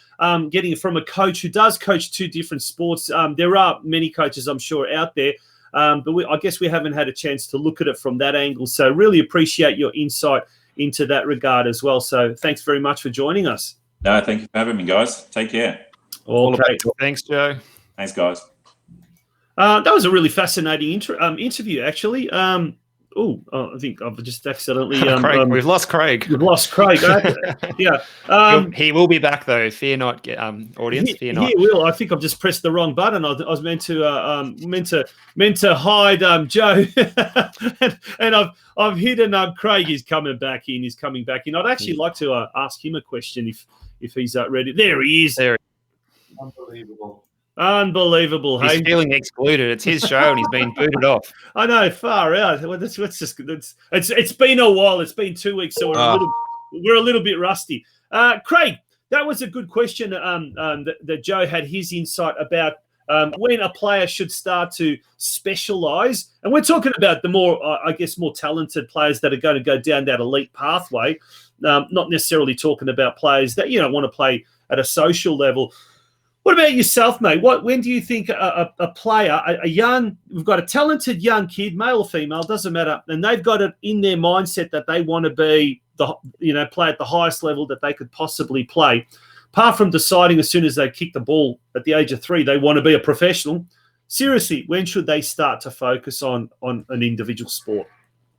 getting it from a coach who does coach two different sports. There are many coaches, I'm sure, out there, but I guess we haven't had a chance to look at it from that angle. So really appreciate your insight into that regard as well. So thanks very much for joining us. No, thank you for having me, guys. Take care. Okay. Thanks, Joe. Thanks, guys. That was a really fascinating interview, actually. I think I've just accidentally... Craig, we've lost Craig. We've lost Craig. Yeah. He will be back, though. Fear not, audience. Fear not. He will. I think I've just pressed the wrong button. I was meant to hide Joe, and I've hidden Craig. Is coming back in. He's coming back in. I'd actually like to ask him a question if he's ready. There he is. Unbelievable. He's hey? feeling excluded. It's his show and he's been booted off. I know, far out. Well, it's been a while. It's been 2 weeks, so we're a little bit rusty. Craig, that was a good question that Joe had his insight about when a player should start to specialise. And we're talking about the more talented players that are going to go down that elite pathway, not necessarily talking about players that want to play at a social level. What about yourself, mate? When do you think a player, we've got a talented young kid, male or female, doesn't matter, and they've got it in their mindset that they want to be play at the highest level that they could possibly play. Apart from deciding as soon as they kick the ball at the age of 3, they want to be a professional. Seriously, when should they start to focus on an individual sport?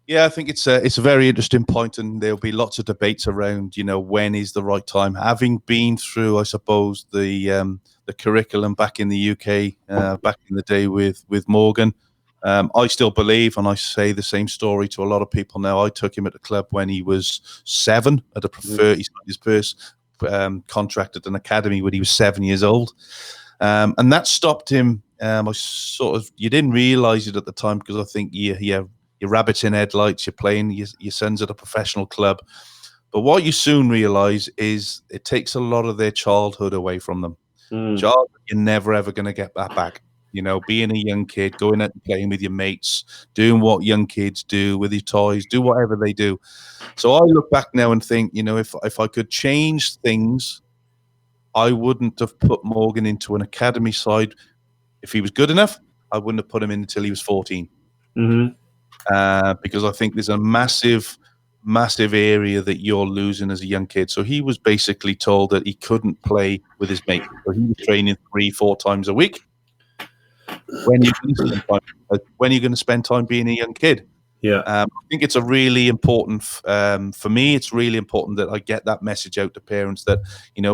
Yeah, I think it's a very interesting point, and there'll be lots of debates around, when is the right time. Having been through, I suppose, the curriculum back in the UK, back in the day with Morgan, I still believe, and I say the same story to a lot of people now. I took him at the club when he was 7. I'd prefer he signed his first contract at an academy when he was 7 years old, and that stopped him. You didn't realise it at the time because I think you're rabbits in headlights, you're playing your sons at a professional club. But what you soon realise is it takes a lot of their childhood away from them. Childhood, you're never, ever going to get that back. Being a young kid, going out and playing with your mates, doing what young kids do with your toys, do whatever they do. So I look back now and think, if I could change things, I wouldn't have put Morgan into an academy side. If he was good enough, I wouldn't have put him in until he was 14. Mm-hmm. Because I think there's a massive area that you're losing as a young kid. So he was basically told that he couldn't play with his mates. So he was training 3-4 times a week. When are you going to spend time being a young kid? Yeah. I think it's a really important, for me, it's really important that I get that message out to parents that,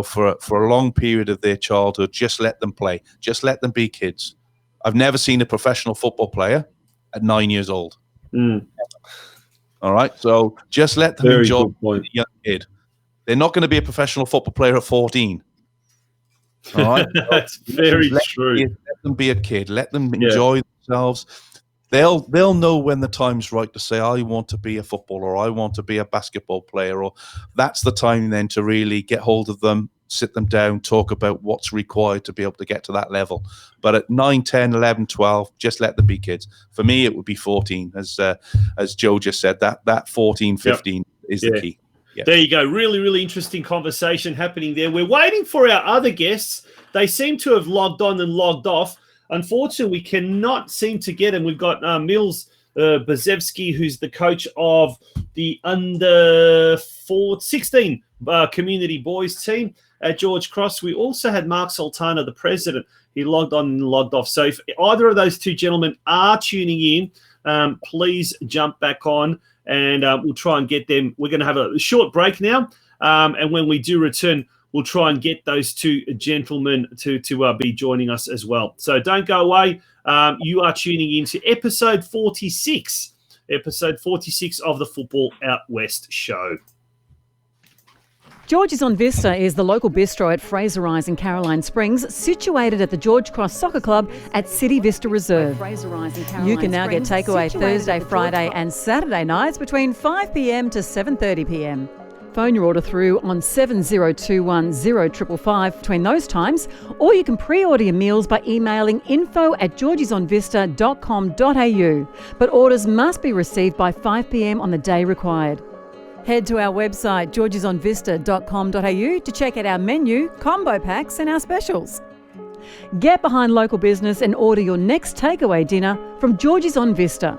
for a long period of their childhood, just let them play. Just let them be kids. I've never seen a professional football player at 9 years old. All right, so just let them enjoy a young kid. They're not going to be a professional football player at 14. All right, that's very true. Let them be a kid. Let them enjoy themselves. They'll know when the time's right to say, I want to be a footballer, or I want to be a basketball player, or that's the time then to really get hold of them, sit them down, talk about what's required to be able to get to that level. But at 9, 10, 11, 12, just let them be kids. For me, it would be 14, as Joe just said, that 14, 15 is the key. Yeah. There you go. Really, really interesting conversation happening there. We're waiting for our other guests. They seem to have logged on and logged off. Unfortunately, we cannot seem to get him. We've got Milz Bosevski, who's the coach of the U16 Community Boys team at George Cross. We also had Mark Sultana, the president. He logged on and logged off. So if either of those two gentlemen are tuning in, please jump back on and we'll try and get them. We're going to have a short break now. And when we do return, we'll try and get those two gentlemen to be joining us as well. So don't go away. You are tuning into episode 46 of the Football Out West show. George's on Vista is the local bistro at Fraser Rise in Caroline Springs, situated at the George Cross Soccer Club at City Vista Reserve. You can now get takeaway Thursday, Friday and Saturday nights between 5 p.m. to 7:30 p.m. Phone your order through on 7021 0555 between those times, or you can pre-order your meals by emailing info@georgesonvista.com.au. But orders must be received by 5 p.m. on the day required. Head to our website, georgesonvista.com.au, to check out our menu, combo packs and our specials. Get behind local business and order your next takeaway dinner from George's on Vista,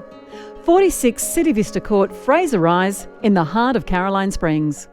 46 City Vista Court, Fraser Rise, in the heart of Caroline Springs.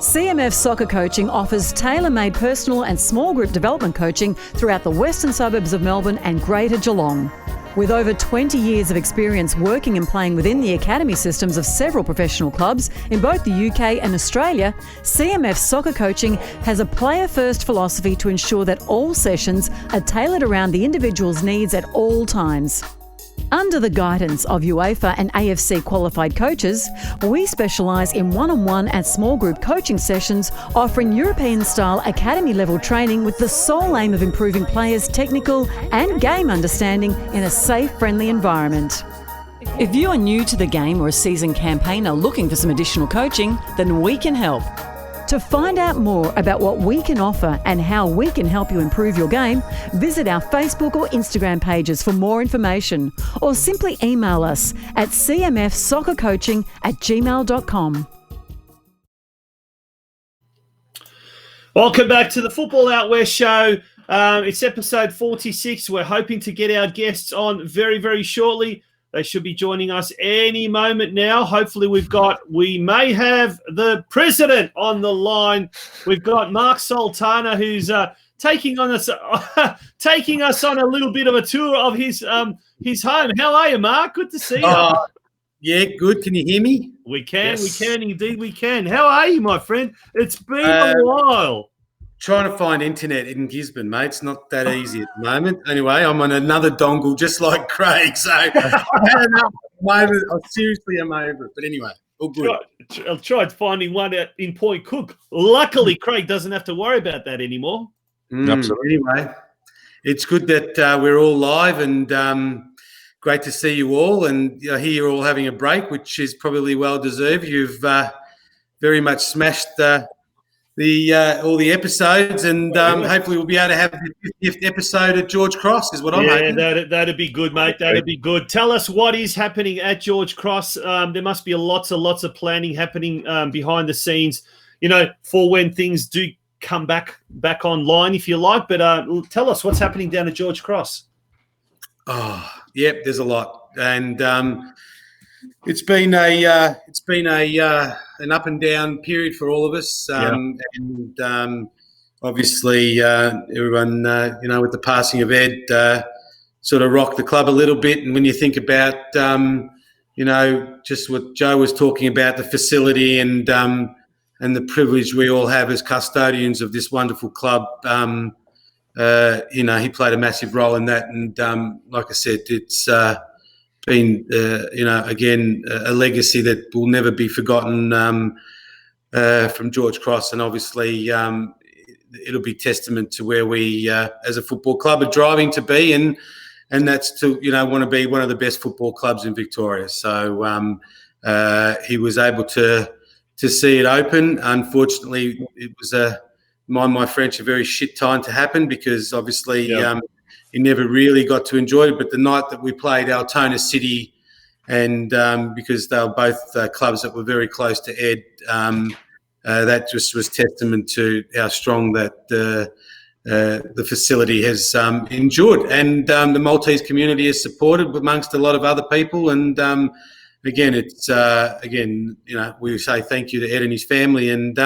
CMF Soccer Coaching offers tailor-made personal and small group development coaching throughout the western suburbs of Melbourne and Greater Geelong. With over 20 years of experience working and playing within the academy systems of several professional clubs in both the UK and Australia, CMF Soccer Coaching has a player-first philosophy to ensure that all sessions are tailored around the individual's needs at all times. Under the guidance of UEFA and AFC qualified coaches, we specialise in one-on-one and small group coaching sessions, offering European-style academy-level training with the sole aim of improving players' technical and game understanding in a safe, friendly environment. If you are new to the game or a seasoned campaigner looking for some additional coaching, then we can help. To find out more about what we can offer and how we can help you improve your game, visit our Facebook or Instagram pages for more information, or simply email us at cmfsoccercoaching@gmail.com. Welcome back to the Football Out West show. It's episode 46. We're hoping to get our guests on very, very shortly. They should be joining us any moment now. Hopefully we may have the president on the line. We've got Mark Sultana, who's taking us on a little bit of a tour of his home. How are you, Mark? Good to see you. Yeah, good. Can you hear me? We can, Yes. indeed we can. How are you, my friend? It's been a while. Trying to find internet in Gisborne, mate. It's not that easy at the moment. Anyway, I'm on another dongle just like Craig. So I had enough moment. I seriously am over it. But anyway, all good. I tried finding one in Point Cook. Luckily, Craig doesn't have to worry about that anymore. Absolutely. Anyway, it's good that we're all live, and great to see you all. And I hear you're all having a break, which is probably well deserved. You've very much smashed all the episodes, and hopefully we'll be able to have the 50th episode at George Cross is what I'm hoping. Yeah, that'd be good, mate. That'd be good. Tell us what is happening at George Cross. There must be lots of planning happening behind the scenes, for when things do come back online, if you like. But tell us what's happening down at George Cross. Oh, yep, there's a lot, and it's been an up and down period for all of us, and obviously everyone with the passing of Ed sort of rocked the club a little bit. And when you think about just what Joe was talking about, the facility and the privilege we all have as custodians of this wonderful club, he played a massive role in that. And like I said, it's been, again, a legacy that will never be forgotten from George Cross. And obviously it'll be testament to where we, as a football club, are driving to be. And that's to, want to be one of the best football clubs in Victoria. So he was able to see it open. Unfortunately, it was mind my French, a very shit time to happen, because obviously he never really got to enjoy it. But the night that we played Altona City, and because they were both clubs that were very close to Ed, that just was testament to how strong that the facility has endured. And the Maltese community is supported amongst a lot of other people. And again, it's we say thank you to Ed and his family, and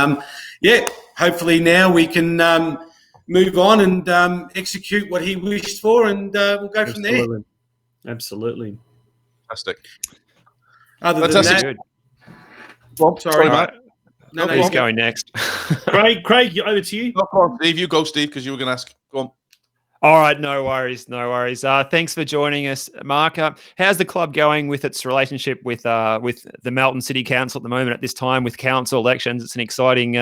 hopefully now we can move on and execute what he wished for, and we'll go from there. Absolutely. Fantastic. Other than that, Good. sorry, All right. no, Who's going next? Craig, over to you. No, go on, Steve. You go, Steve, because you were going to ask. Go on. All right, no worries. Thanks for joining us, Mark. How's the club going with its relationship with the Melton City Council at the moment? At this time, with council elections, it's an exciting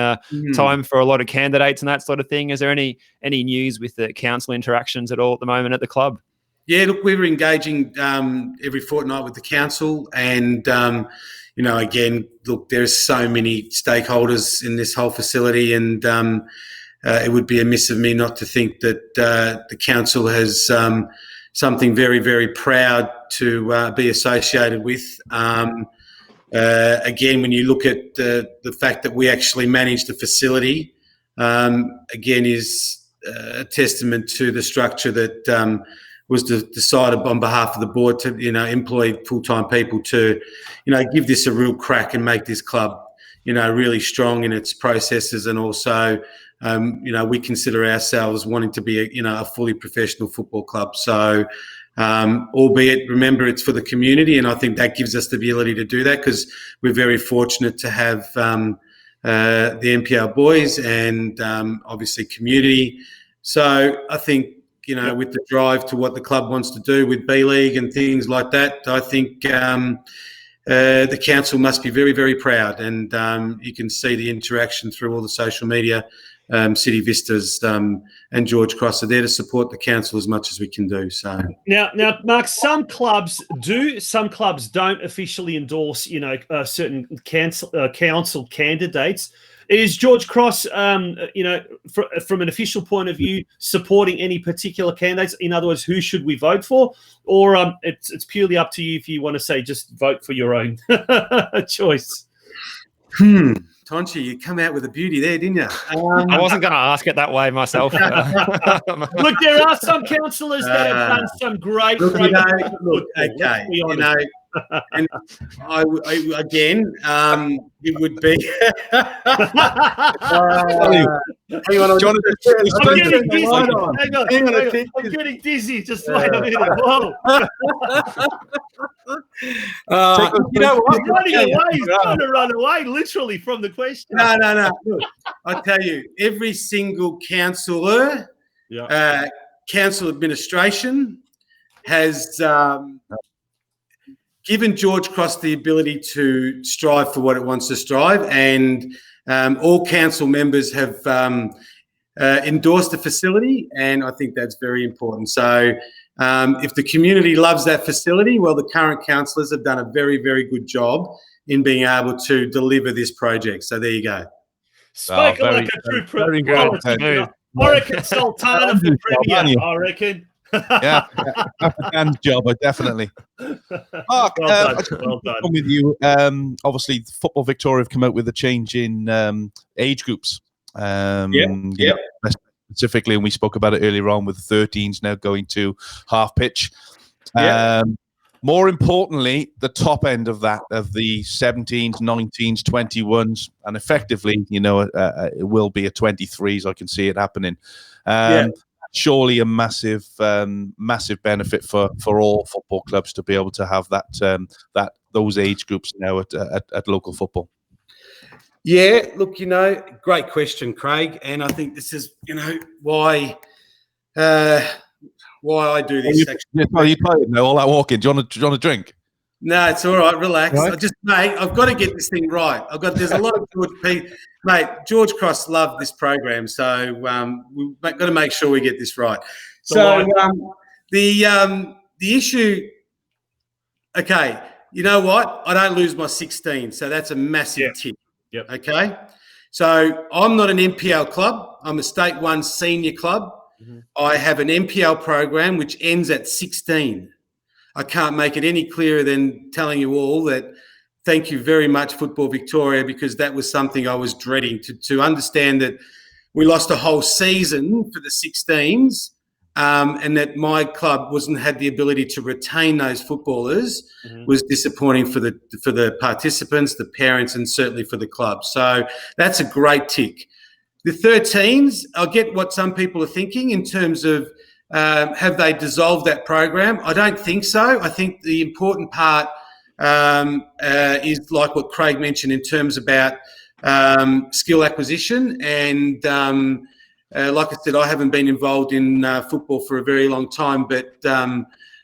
time for a lot of candidates and that sort of thing. Is there any news with the council interactions at all at the moment at the club? Yeah, look, we were engaging every fortnight with the council, and again, look, there's so many stakeholders in this whole facility, and it would be amiss of me not to think that the council has something very, very proud to be associated with. Again, when you look at the fact that we actually manage the facility, again, is a testament to the structure that was decided on behalf of the board to, employ full-time people to, give this a real crack and make this club, really strong in its processes, and also, we consider ourselves wanting to be a fully professional football club. So, albeit, remember, it's for the community, and I think that gives us the ability to do that, because we're very fortunate to have the NPL boys and obviously community. So I think, with the drive to what the club wants to do with B-League and things like that, I think the council must be very, very proud. And you can see the interaction through all the social media. City Vistas and George Cross are there to support the council as much as we can do. So now, Mark, some clubs do, some clubs don't officially endorse, certain council candidates. Is George Cross, from an official point of view, supporting any particular candidates? In other words, who should we vote for? Or it's purely up to you if you want to say just vote for your own choice? Tonci, you come out with a beauty there, didn't you? I wasn't going to ask it that way myself. Look, there are some councillors that have done some great. And again, it would be. I'm getting dizzy. Just wait a minute. Whoa. You know what? He's running away. He's trying to run away, literally, from the question. No. Look, I tell you, every single councillor, council administration has given George Cross the ability to strive for what it wants to strive, and all council members have endorsed the facility, and I think that's very important. So if the community loves that facility, well, the current councillors have done a very, very good job in being able to deliver this project. So there you go. Spoken like a true pro. Mark Sultana for Premier, I reckon. Yeah, and job, definitely. Mark, Well done. with you. Obviously, Football Victoria have come out with a change in age groups. Specifically, and we spoke about it earlier on with the 13s now going to half pitch. More importantly, the top end of that, of the 17s, 19s, 21s, and effectively, it will be a 23s. I can see it happening. Surely a massive benefit for all football clubs to be able to have those age groups now at local football. Yeah, look, great question, Craig, and I think this is why I do this. Are you tired now? All that walking. Do you want a drink? No, it's all right. Relax. Right. I've got to get this thing right. There's a lot of good people. Mate, George Cross loved this program, so we've got to make sure we get this right. So the issue. Okay, you know what? I don't lose my 16, so that's a massive tip. Yep. Okay, so I'm not an NPL club. I'm a State 1 senior club. Mm-hmm. I have an NPL program which ends at 16. I can't make it any clearer than telling you all that thank you very much, Football Victoria, because that was something I was dreading, to understand that we lost a whole season for the 16s and that my club wasn't had the ability to retain those footballers was disappointing for the participants, the parents, and certainly for the club. So that's a great tick. The 13s, I get what some people are thinking in terms of have they dissolved that program? I don't think so. I think the important part is like what Craig mentioned in terms about skill acquisition. And like I said, I haven't been involved in football for a very long time, but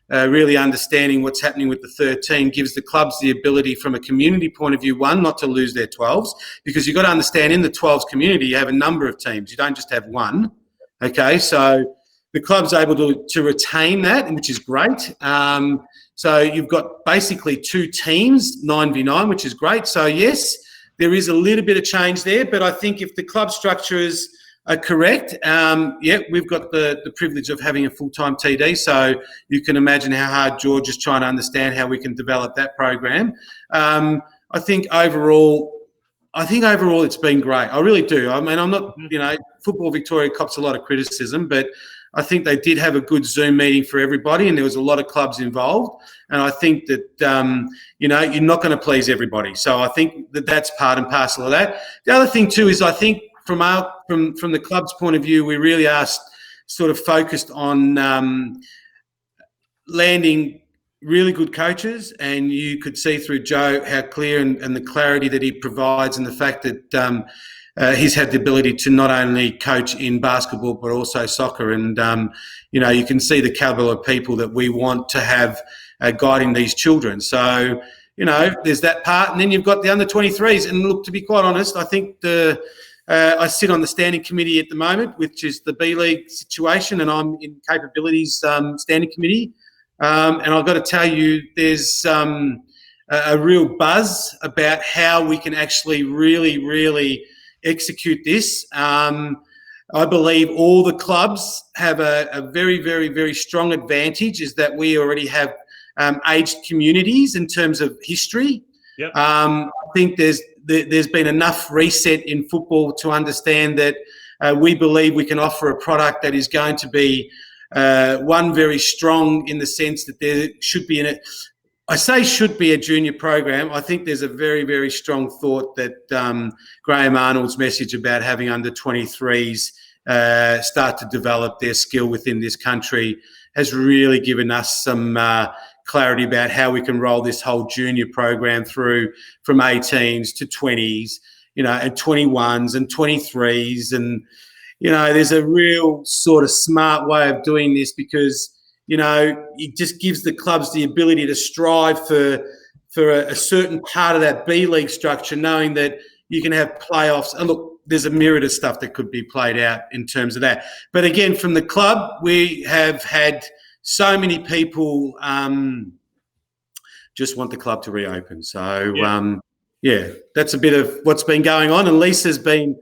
really understanding what's happening with the 13 gives the clubs the ability from a community point of view, one, not to lose their 12s, because you've got to understand in the 12s community, you have a number of teams. You don't just have one. Okay, so the club's able to retain that, which is great. So you've got basically 2 teams, 9v9, which is great. So yes, there is a little bit of change there, but I think if the club structures are correct, we've got the privilege of having a full-time TD, so you can imagine how hard George is trying to understand how we can develop that program. I think overall it's been great. I really do. I mean, I'm not, Football Victoria cops a lot of criticism, but I think they did have a good Zoom meeting for everybody, and there was a lot of clubs involved. And I think that, you're not going to please everybody. So I think that that's part and parcel of that. The other thing too is I think from the club's point of view, we really are sort of focused on landing really good coaches, and you could see through Joe how clear and the clarity that he provides, and the fact that he's had the ability to not only coach in basketball but also soccer. And you can see the caliber of people that we want to have guiding these children. So there's that part, and then you've got the under 23s. And look, to be quite honest, I think I sit on the standing committee at the moment, which is the B League situation, and I'm in capabilities standing committee. And I've got to tell you, there's a real buzz about how we can actually really, really execute this. I believe all the clubs have a very, very, very strong advantage, is that we already have aged communities in terms of history. Yep. I think there's been enough reset in football to understand that we believe we can offer a product that is going to be very strong, in the sense that there should be should be a junior program. I think there's a very, very strong thought that Graham Arnold's message about having under 23s start to develop their skill within this country has really given us some clarity about how we can roll this whole junior program through from 18s to 20s, and 21s and 23s. And, there's a real sort of smart way of doing this, because, it just gives the clubs the ability to strive for a certain part of that B League structure, knowing that you can have playoffs. And look, there's a myriad of stuff that could be played out in terms of that. But again, from the club, we have had so many people just want the club to reopen. So, that's a bit of what's been going on. And Lisa's been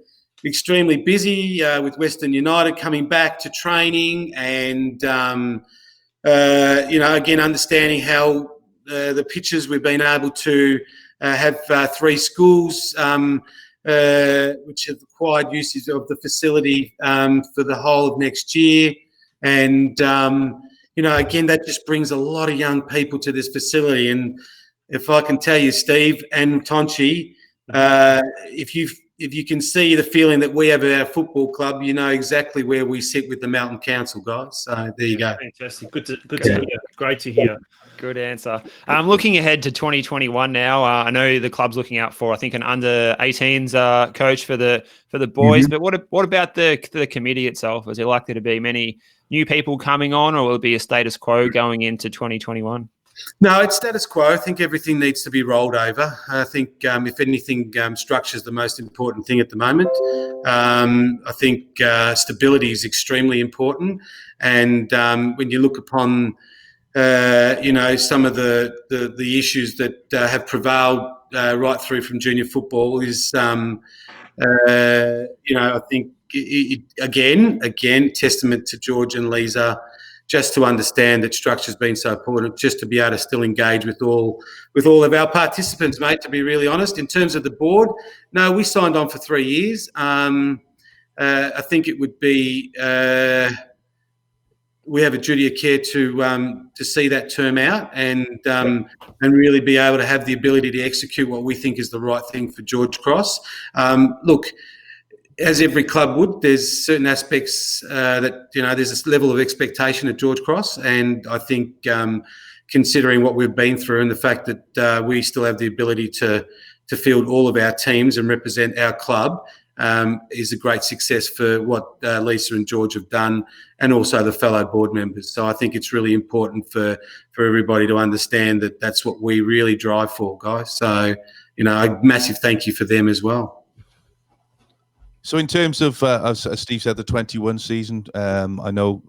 extremely busy with Western United coming back to training, and, again, understanding how the pitches we've been able to have 3 schools which have acquired usage of the facility for the whole of next year. And, again, that just brings a lot of young people to this facility. And if I can tell you, Steve and Tonci, if you can see the feeling that we have at our football club, you know exactly where we sit with the Mountain Council, guys. So there you go. Fantastic. Good to hear. Great to hear. Good answer. Looking ahead to 2021 now, I know the club's looking out for, I think, an under 18s coach for the boys. But what about the committee itself? Is there likely to be many new people coming on, or will it be a status quo going into 2021? No, it's status quo. I think everything needs to be rolled over. I think, if anything, structure is the most important thing at the moment. I think stability is extremely important. And when you look upon, some of the issues that have prevailed right through from junior football is, I think, again, testament to George and Lisa, just to understand that structure's been so important, just to be able to still engage with all of our participants, mate, to be really honest. In terms of the board, no, we signed on for 3 years. I think it would be we have a duty of care to see that term out and really be able to have the ability to execute what we think is the right thing for George Cross. Look, as every club would, there's certain aspects that, there's this level of expectation at George Cross. And I think considering what we've been through and the fact that we still have the ability to field all of our teams and represent our club is a great success for what Lisa and George have done, and also the fellow board members. So I think it's really important for everybody to understand that that's what we really drive for, guys. So, a massive thank you for them as well. So in terms of, as Steve said, the 21 season, I know,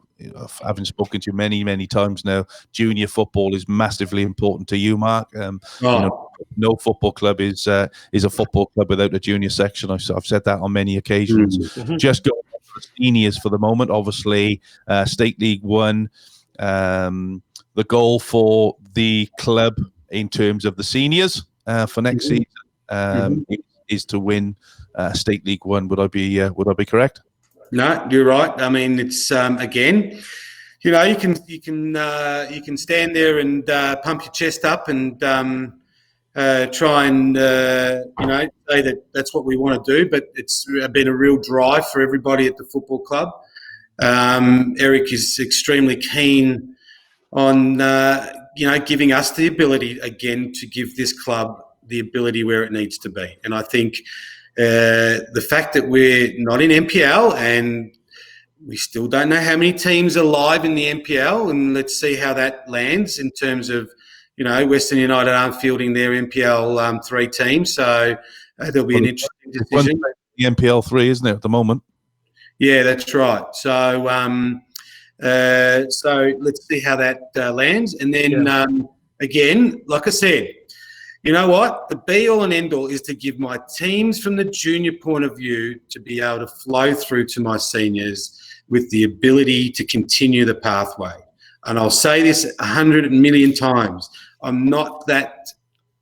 having spoken to you many, many times now, junior football is massively important to you, Mark. No football club is a football club without a junior section. I've said that on many occasions. Just going for the seniors for the moment, obviously, State League 1, the goal for the club in terms of the seniors for next season is to win State League 1. Would I be correct? No, you're right. I mean, it's again, you can stand there and pump your chest up and try and say that that's what we want to do. But it's been a real drive for everybody at the football club. Eric is extremely keen on giving us the ability again to give this club the ability where it needs to be. And I think the fact that we're not in NPL and we still don't know how many teams are live in the NPL, and let's see how that lands in terms of, Western United aren't fielding their NPL 3 teams, so there'll be an interesting decision. The NPL 3, isn't it, at the moment? Yeah, that's right. So, let's see how that lands, and then again, like I said, you know what? The be-all and end-all is to give my teams from the junior point of view to be able to flow through to my seniors with the ability to continue the pathway. And I'll say this 100 million times. I'm not that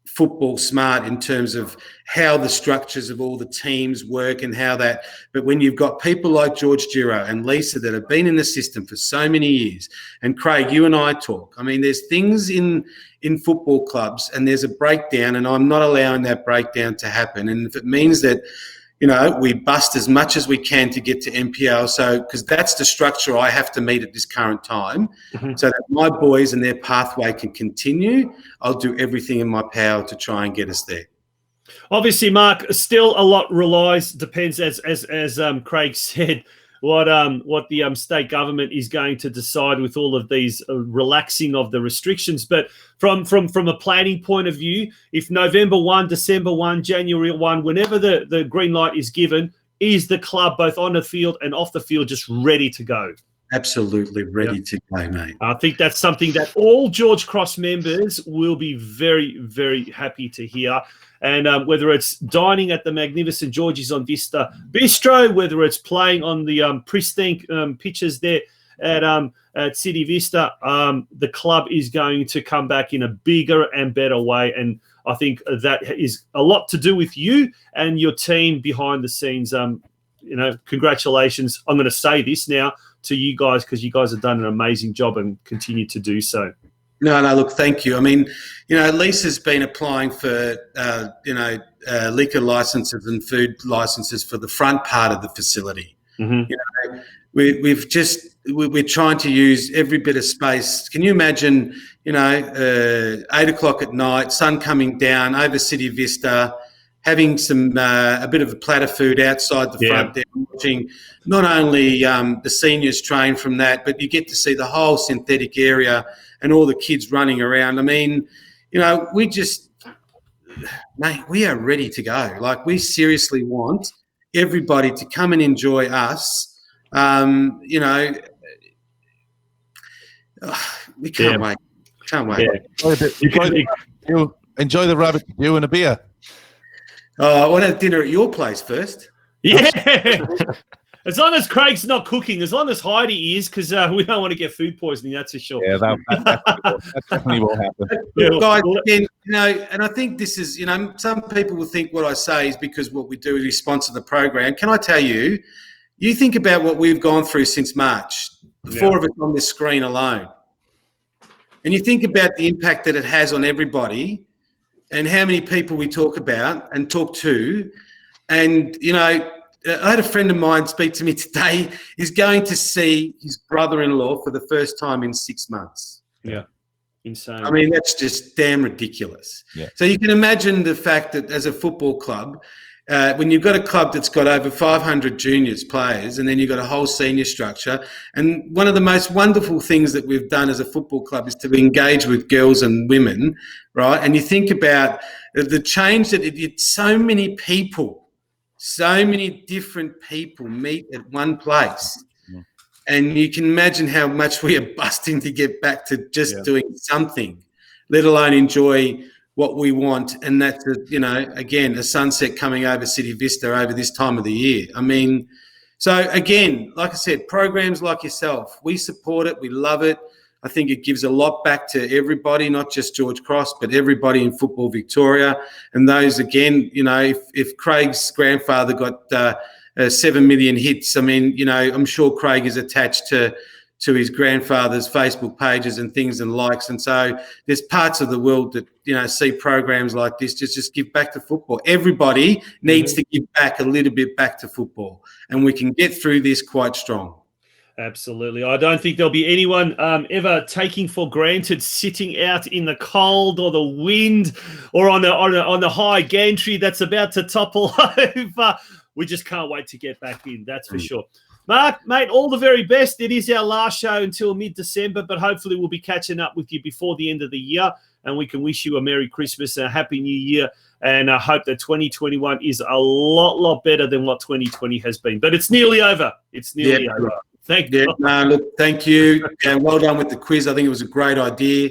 football smart in terms of how the structures of all the teams work and how that. But when you've got people like George Giro and Lisa that have been in the system for so many years, and Craig, you and I talk. I mean, there's things in football clubs and there's a breakdown, and I'm not allowing that breakdown to happen. And if it means that, we bust as much as we can to get to NPL, so because that's the structure I have to meet at this current time, so that my boys and their pathway can continue, I'll do everything in my power to try and get us there. Obviously, Mark, still a lot depends, as Craig said, what the state government is going to decide with all of these relaxing of the restrictions. But from a planning point of view, if November 1, December 1, January 1, whenever the green light is given, is the club both on the field and off the field just ready to go? Absolutely ready to go, mate. I think that's something that all George Cross members will be very, very happy to hear. And whether it's dining at the magnificent George's on Vista Bistro, whether it's playing on the pristine pitches there at City Vista, the club is going to come back in a bigger and better way. And I think that is a lot to do with you and your team behind the scenes. Congratulations. I'm going to say this now to you guys because you guys have done an amazing job and continue to do so. No, look, thank you. I mean, Lisa's been applying for, liquor licenses and food licenses for the front part of the facility. We're trying to use every bit of space. Can you imagine, 8 o'clock at night, sun coming down over City Vista, having a bit of a platter food outside the front there, watching not only the seniors train from that, but you get to see the whole synthetic area and all the kids running around. I mean, mate, we are ready to go. Like, we seriously want everybody to come and enjoy us. We can't wait. Can't wait. Yeah. Enjoy the rabbit stew and a beer. Oh, I want to have dinner at your place first. Yeah. As long as Craig's not cooking, as long as Heidi is, because we don't want to get food poisoning, that's for sure. Yeah, that definitely will happen. Look, guys, again, and I think this is, some people will think what I say is because what we do is we sponsor the program. Can I tell you, you think about what we've gone through since March. four of us on this screen alone. And you think about the impact that it has on everybody and how many people we talk about and talk to. And, you know, I had a friend of mine speak to me today. He's going to see his brother-in-law for the first time in 6 months. Yeah. Insane. I mean, that's just damn ridiculous. Yeah. So you can imagine the fact that as a football club, when you've got a club that's got over 500 juniors players and then you've got a whole senior structure, and one of the most wonderful things that we've done as a football club is to engage with girls and women, right? And you think about the change that so many people, so many different people meet at one place. And you can imagine how much we are busting to get back to just doing something, let alone enjoy what we want. And that's, again, a sunset coming over City Vista over this time of the year. I mean, so again, like I said, programs like yourself, we support it. We love it. I think it gives a lot back to everybody, not just George Cross, but everybody in Football Victoria. And those, again, if Craig's grandfather got 7 million hits. I mean, I'm sure Craig is attached to his grandfather's Facebook pages and things and likes. And so there's parts of the world that, see programs like this just give back to football. Everybody needs to give back a little bit back to football, and we can get through this quite strong. Absolutely. I don't think there'll be anyone ever taking for granted sitting out in the cold or the wind or on the high gantry that's about to topple over. We just can't wait to get back in, that's for sure. Mark, mate, all the very best. It is our last show until mid-December, but hopefully we'll be catching up with you before the end of the year, and we can wish you a Merry Christmas and a Happy New Year, and I hope that 2021 is a lot better than what 2020 has been. But it's nearly over. It's nearly over. Thank you. Thank you. And well done with the quiz. I think it was a great idea.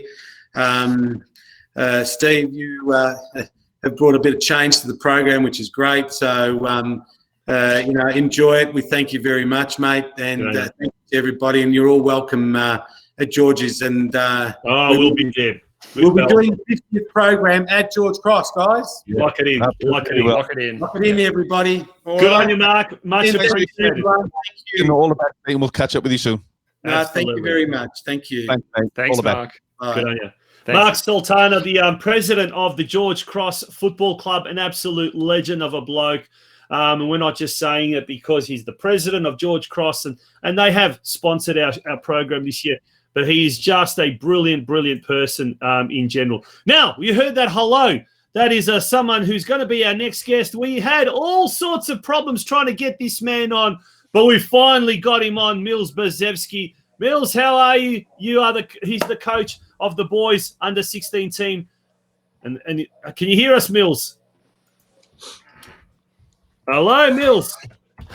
Steve, you have brought a bit of change to the program, which is great. So, enjoy it. We thank you very much, mate. And thank you to everybody. And you're all welcome at George's. And we'll be there. We'll be doing the 50th program at George Cross, guys. Yeah. Lock it in. Lock it in, everybody. Good on you, Mark. Much appreciated. Thank you. All the best, and we'll catch up with you soon. Thank you very much. Thank you. Thanks, Mark. Good on you. Thanks. Mark Sultana, the president of the George Cross Football Club, an absolute legend of a bloke. And we're not just saying it because he's the president of George Cross, and they have sponsored our program this year, but he is just a brilliant person in general. Now, you heard that hello. That is someone who's going to be our next guest. We had all sorts of problems trying to get this man on, but we finally got him on, Milz Bosevski. Milz, how are you? He's the coach of the boys under 16 team. And can you hear us, Milz? Hello, Milz.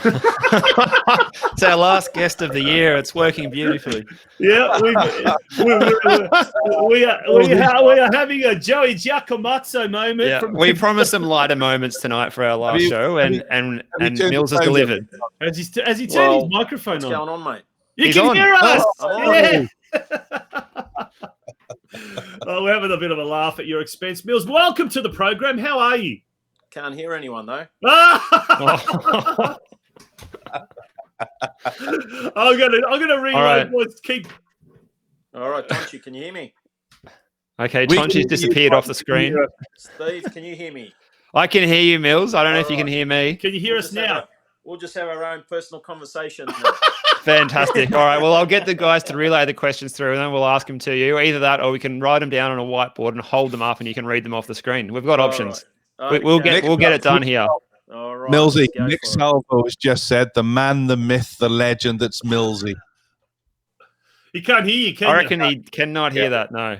It's our last guest of the year. It's working beautifully. Yeah, we are having a Joey Giacomazzo moment. Yeah, we promised some lighter moments tonight for our last show, and Milz has delivered. Has he turned his microphone on? What's going on, mate? He's can hear us. Oh, We're having a bit of a laugh at your expense, Milz. Welcome to the program. How are you? Can't hear anyone though. I'm gonna reload. Right. Keep. All right, Tonci, can you hear me? Okay, Tonci's disappeared off the screen. Steve, can you hear me? I can hear you, Milz. I don't know if you can hear me. Can you hear us now? We'll just have our own personal conversations. Fantastic. All right. Well, I'll get the guys to relay the questions through, and then we'll ask them to you. Either that, or we can write them down on a whiteboard and hold them up, and you can read them off the screen. We've got options. Right. We'll get it done here. All right. Millsy, Nick Salvo has just said the man, the myth, the legend. That's Millsy. He can't hear you, can I reckon he cannot hear that. No.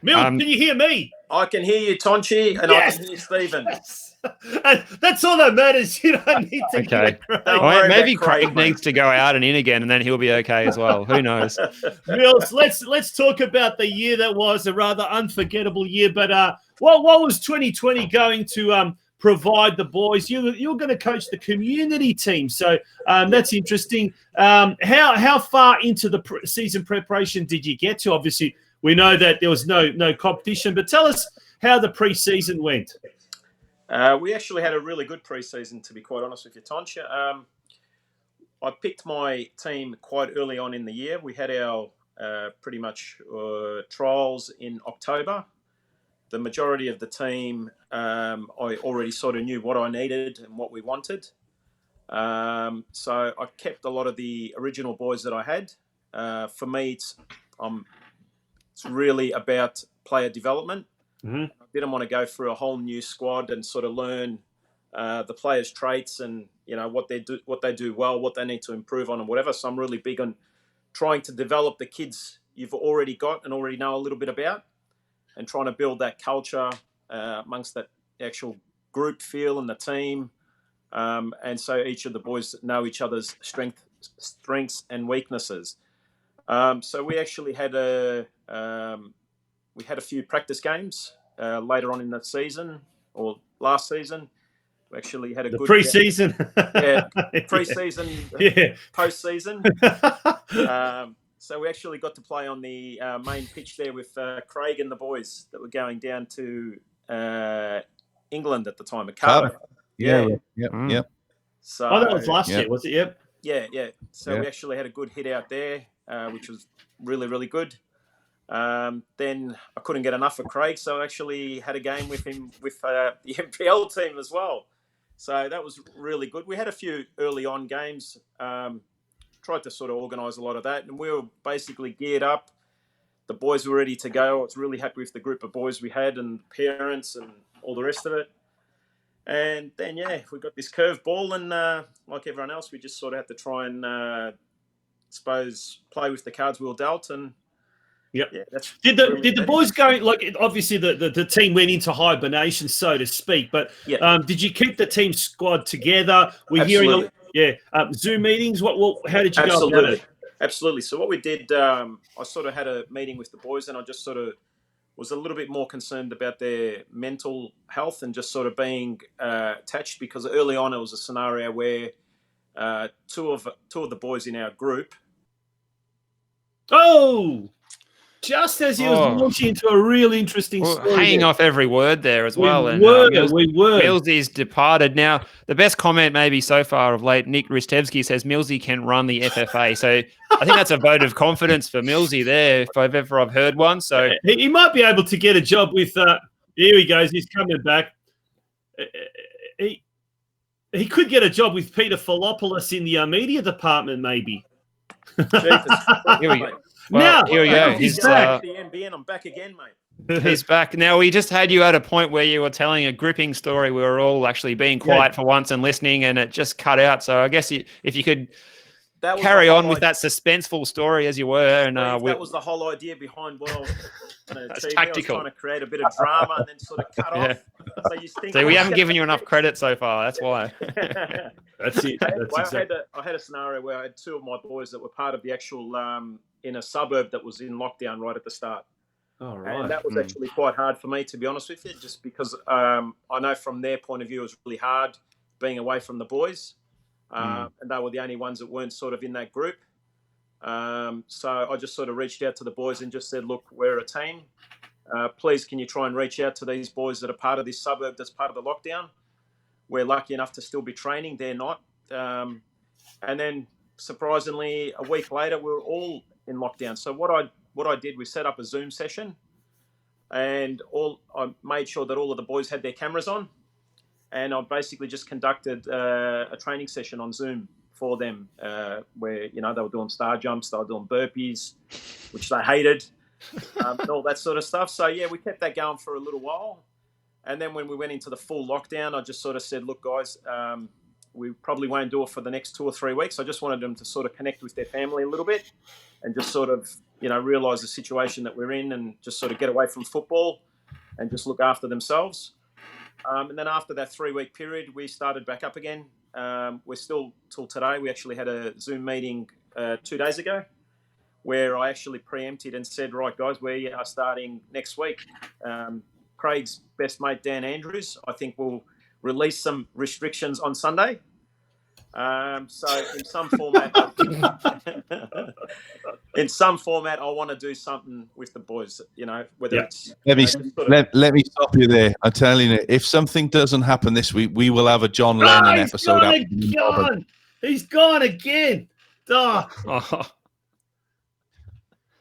Milz, can you hear me? I can hear you, Tonci, and I can hear Stephen. And that's all that matters. You don't need to. Okay. Maybe Craig needs to go out and in again, and then he'll be okay as well. Who knows? Milz, let's talk about the year that was, a rather unforgettable year. But what was 2020 going to provide the boys? You're going to coach the community team, so that's interesting. How far into the season preparation did you get to? Obviously, we know that there was no competition, but tell us how the pre-season went. We actually had a really good pre-season, to be quite honest with you, Tonci. I picked my team quite early on in the year. We had our pretty much trials in October. The majority of the team, I already sort of knew what I needed and what we wanted. So I kept a lot of the original boys that I had. For me, it's really about player development. Mm-hmm. I didn't want to go through a whole new squad and sort of learn the players' traits and what they do well, what they need to improve on, and whatever. So I'm really big on trying to develop the kids you've already got and already know a little bit about, and trying to build that culture amongst that actual group feel and the team. And so each of the boys know each other's strengths and weaknesses. So we actually had a few practice games later on in the season or last season. We actually had a good pre-season, pre-season, yeah, post-season. So we actually got to play on the main pitch there with Craig and the boys that were going down to England at the time, at Cardiff. Yep. So that was last year, was it? Yep. Yeah. So we actually had a good hit out there, which was really, really good. Then I couldn't get enough of Craig, so I actually had a game with him with the NPL team as well. So that was really good. We had a few early on games, tried to sort of organise a lot of that, and we were basically geared up. The boys were ready to go. I was really happy with the group of boys we had and parents and all the rest of it. And then, we got this curveball, and like everyone else, we just sort of had to try and, play with the cards we were dealt. And yep. Yeah, did the boys go, like, obviously the team went into hibernation, so to speak, but did you keep the team squad together? We're Absolutely. hearing Zoom meetings. How did you go about it? Absolutely. So what we did, I sort of had a meeting with the boys, and I just sort of was a little bit more concerned about their mental health and just sort of being attached, because early on it was a scenario where two of the boys in our group. Just as he was launching into a really interesting story. Hanging off every word there as well. We were. Milzy's departed. Now, the best comment maybe so far of late, Nick Ristevsky says Milzy can run the FFA. So I think that's a vote of confidence for Milzy there, if I've heard one. So he might be able to get a job with here he goes, he's coming back. He could get a job with Peter Philopoulos in the media department, maybe. Here we go. Well, here we go. He's back. The NBN. I'm back again, mate. He's back. Now, we just had you at a point where you were telling a gripping story. We were all actually being quiet for once and listening, and it just cut out. So I guess if you could carry on with that suspenseful story as you were. And that was the whole idea behind what I was That's TV. tactical. I was trying to create a bit of drama and then sort of cut off. So we haven't given you enough credit so far. That's why. That's it. I had a scenario where I had two of my boys that were part of the actual in a suburb that was in lockdown right at the start. Oh, right. And that was actually quite hard for me, to be honest with you, just because I know from their point of view it was really hard being away from the boys. And they were the only ones that weren't sort of in that group. So I just sort of reached out to the boys and just said, look, we're a team. Please, can you try and reach out to these boys that are part of this suburb that's part of the lockdown? We're lucky enough to still be training. They're not. And then, surprisingly, a week later, we were all in lockdown. So what I did, we set up a Zoom session, and I made sure that all of the boys had their cameras on, and I basically just conducted a training session on Zoom for them, where they were doing star jumps, they were doing burpees, which they hated, and all that sort of stuff. So we kept that going for a little while, and then when we went into the full lockdown, I just sort of said, look, guys, we probably won't do it for the next 2 or 3 weeks. I just wanted them to sort of connect with their family a little bit, and just sort of realise the situation that we're in, and just sort of get away from football and just look after themselves. And then after that 3-week period, we started back up again. We're still till today. We actually had a Zoom meeting 2 days ago where I actually preempted and said, right, guys, we are starting next week. Craig's best mate, Dan Andrews, I think will release some restrictions on Sunday. So in some format, I want to do something with the boys, whether it's... Let me stop you there. I'm telling you, if something doesn't happen this week, we will have a John Lennon episode. He's gone again. Oh.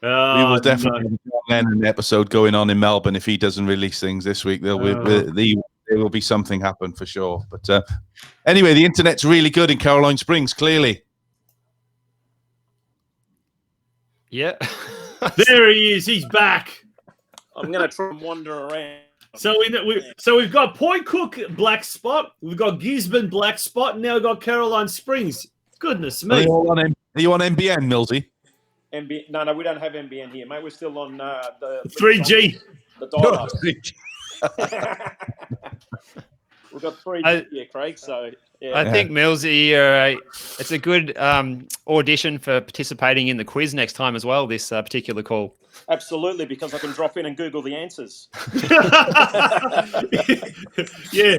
We will definitely have an episode going on in Melbourne if he doesn't release things this week. There will be something happen for sure. But anyway, the internet's really good in Caroline Springs, clearly. Yeah. There he is. He's back. I'm going to try and wander around. So we've got Point Cook black spot, we've got Gisborne black spot, and now we've got Caroline Springs. Goodness me. Are you on NBN, Millsy? No, we don't have NBN here, mate. We're still on the 3G. The dial-up. We've got 3G here, Craig. So yeah. I think Millsy, it's a good audition for participating in the quiz next time as well. This particular call. Absolutely, because I can drop in and Google the answers. Yeah.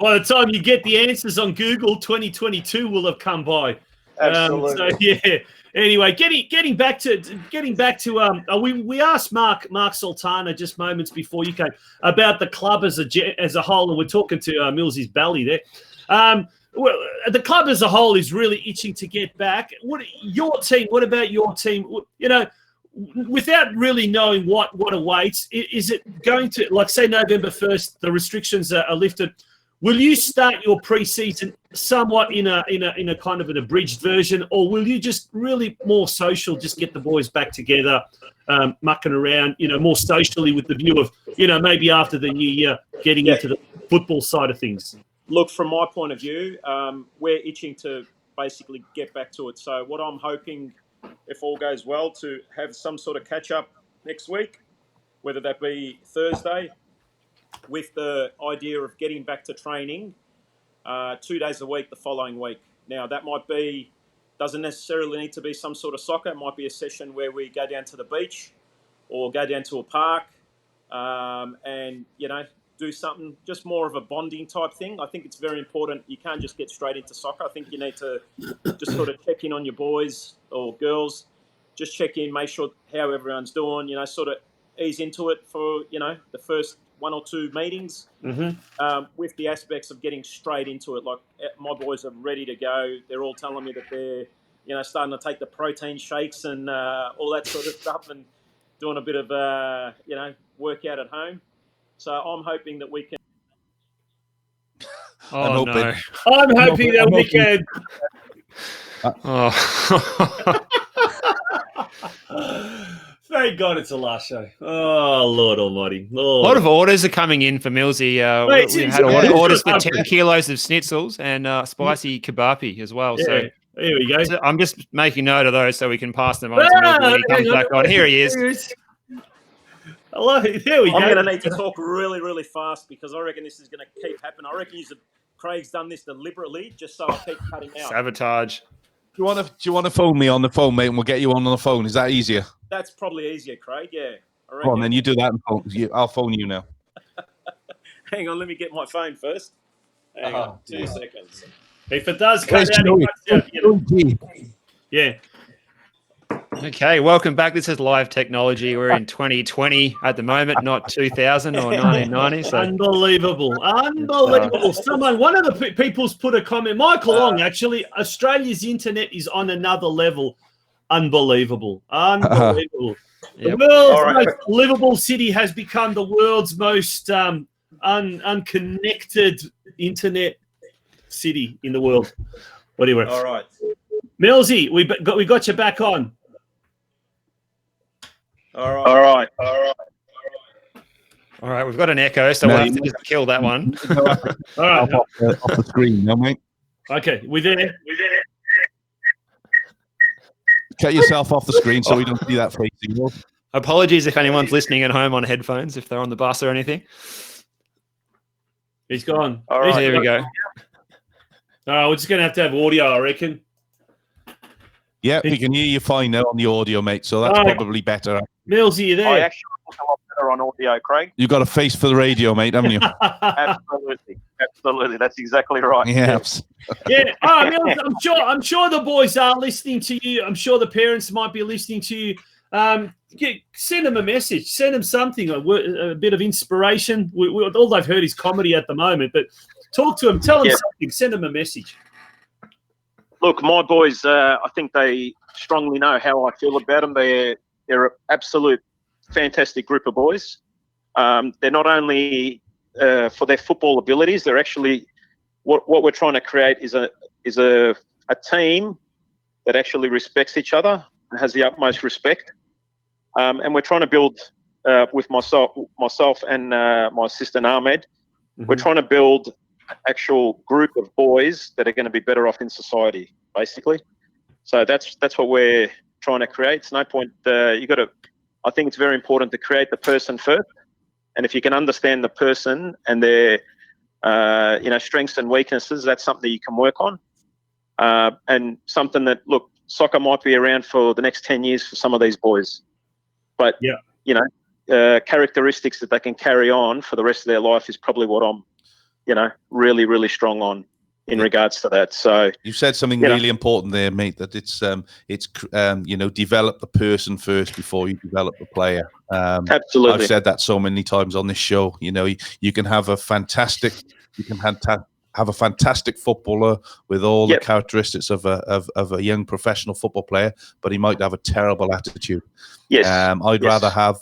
By the time you get the answers on Google, 2022 will have come by. Absolutely. So yeah. Anyway, getting back to we asked Mark Sultana just moments before you came about the club as a whole, and we're talking to Millsy's Bally there. Well, the club as a whole is really itching to get back. What about your team? You know, without really knowing what awaits, is it going to, like, say November 1st, the restrictions are lifted? Will you start your pre-season somewhat in a kind of an abridged version, or will you just really more social, just get the boys back together, mucking around, more socially with the view of, maybe after the new year getting into the football side of things? Look, from my point of view, we're itching to basically get back to it. So what I'm hoping, if all goes well, to have some sort of catch-up next week, whether that be Thursday, with the idea of getting back to training 2 days a week the following week. Now, that doesn't necessarily need to be some sort of soccer. It might be a session where we go down to the beach or go down to a park and, do something, just more of a bonding type thing. I think it's very important. You can't just get straight into soccer. I think you need to just sort of check in on your boys or girls, just check in, make sure how everyone's doing, sort of ease into it for, the first 1 or 2 meetings, with the aspects of getting straight into it. Like, my boys are ready to go. They're all telling me that they're, starting to take the protein shakes and all that sort of stuff and doing a bit of, workout at home. So I'm hoping that we can. Oh, no. I'm hoping that we can. Thank God it's the last show. Oh, Lord Almighty. Lord. A lot of orders are coming in for Millsy. We had orders for 10 kilos of schnitzels and spicy kebapi as well. Yeah. So here we go. So I'm just making note of those so we can pass them on to Millsy when he comes back on. Here he is. Hello. There we go. I'm going to need to talk really, really fast because I reckon this is going to keep happening. I reckon Craig's done this deliberately just so I keep cutting out. Sabotage. Do you want to phone me on the phone, mate, and we'll get you on the phone? Is that easier? That's probably easier, Craig. Yeah. Come on, then you do that and I'll phone you now. Hang on, let me get my phone first. Hang on, 2 seconds. If it does cut out, yeah. Okay, welcome back. This is live technology. We're in 2020 at the moment, not 2000 or 1990. So. Unbelievable. One of the people's put a comment. Michael Long, actually, Australia's internet is on another level. Unbelievable. The world's most livable city has become the world's most unconnected internet city in the world. Whatever. All right. Millsy, we got you back on. All right. We've got an echo, so we'll have to just kill that one. All right. Off the screen, no, mate. Okay, we're there. Cut yourself off the screen so we don't see that facing. Apologies if anyone's listening at home on headphones, if they're on the bus or anything. He's gone. All right, there we go. We're just going to have audio, I reckon. Yeah, we can hear you fine now on the audio, mate, so that's probably better. Mills, are you there? I actually look a lot better on audio, Craig. You've got a face for the radio, mate, haven't you? Absolutely. That's exactly right. Yes. Yeah. Oh, Mills, I'm sure the boys are listening to you. I'm sure the parents might be listening to you. Send them a message. Send them something, a bit of inspiration. All they've heard is comedy at the moment, but talk to them. Tell them something. Send them a message. Look, my boys, I think they strongly know how I feel about them. They're an absolute fantastic group of boys. They're not only for their football abilities, they're actually what we're trying to create is a team that actually respects each other and has the utmost respect. And we're trying to build with myself and my assistant Ahmed. We're trying to build an actual group of boys that are going to be better off in society, basically. So that's what we're trying to create. It's no point. I think it's very important to create the person first. And if you can understand the person and their strengths and weaknesses, that's something that you can work on. And something that, look, soccer might be around for the next 10 years for some of these boys. But, characteristics that they can carry on for the rest of their life is probably what I'm, really, really strong on in regards to that. So you said something really important there, mate, that it's develop the person first before you develop the player. Absolutely. I've said that so many times on this show. You can have a fantastic footballer with all the characteristics of a young professional football player, but he might have a terrible attitude. Yes. I'd rather have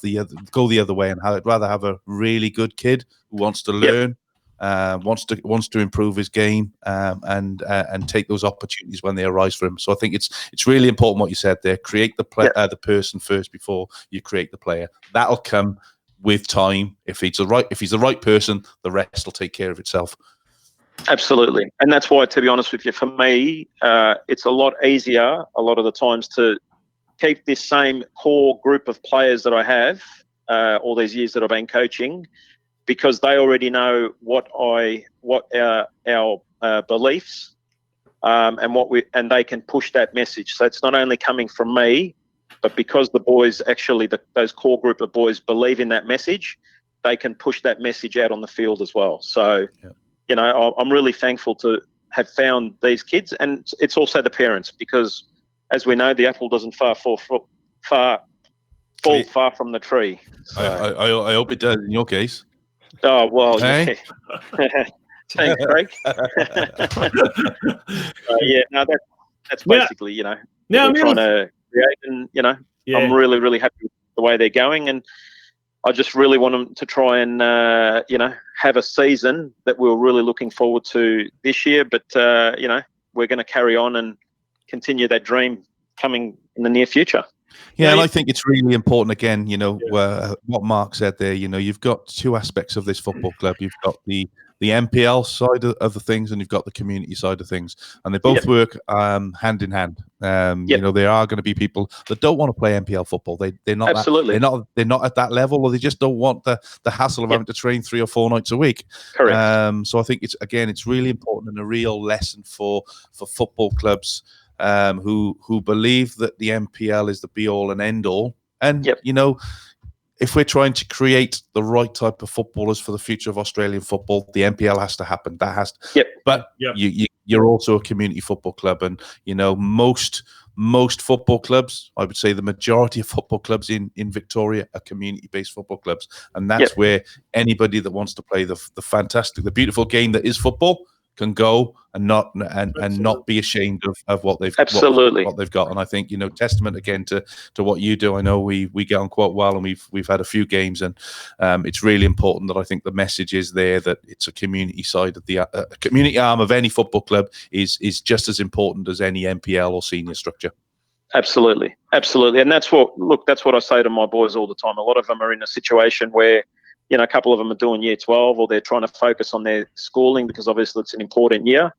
go the other way, and I'd rather have a really good kid who wants to learn, wants to improve his game, and take those opportunities when they arise for him. So I think it's really important what you said there. Create the person first before you create the player. That'll come with time. If he's the right person, the rest will take care of itself. Absolutely. And that's why, to be honest with you, for me, it's a lot easier a lot of the times to keep this same core group of players that I have all these years that I've been coaching, because they already know what our beliefs and they can push that message. So it's not only coming from me, but because the boys actually, those core group of boys believe in that message, they can push that message out on the field as well. So, I'm really thankful to have found these kids, and it's also the parents, because as we know, the apple doesn't fall far from the tree. So. I hope it does in your case. Oh, well, hey? Thanks, Craig. That's basically, what we're trying to create, and, I'm really, really happy with the way they're going, and I just really want them to try and, have a season that we're really looking forward to this year, but, we're going to carry on and continue that dream coming in the near future. Yeah, and I think it's really important, again, what Mark said there, you've got two aspects of this football club. You've got the MPL side of the things, and you've got the community side of things, and they both work hand in hand. There are going to be people that don't want to play MPL football. They're not Absolutely. They're not at that level, or they just don't want the hassle of having to train 3 or 4 nights a week. Correct. So I think it's really important and a real lesson for football clubs who believe that the MPL is the be all and end all. And if we're trying to create the right type of footballers for the future of Australian football, the MPL has to happen. That has to. But you're also a community football club, and most football clubs, I would say the majority of football clubs in Victoria are community-based football clubs, and that's where anybody that wants to play the beautiful game that is football can go and not be ashamed of what they've what they've got. And I think testament again to what you do. I know we get on quite well, and we've had a few games, and it's really important that I think the message is there that it's a community side of the community arm of any football club is just as important as any MPL or senior structure. Absolutely, and that's what I say to my boys all the time. A lot of them are in a situation where a couple of them are doing year 12, or they're trying to focus on their schooling because obviously it's an important year.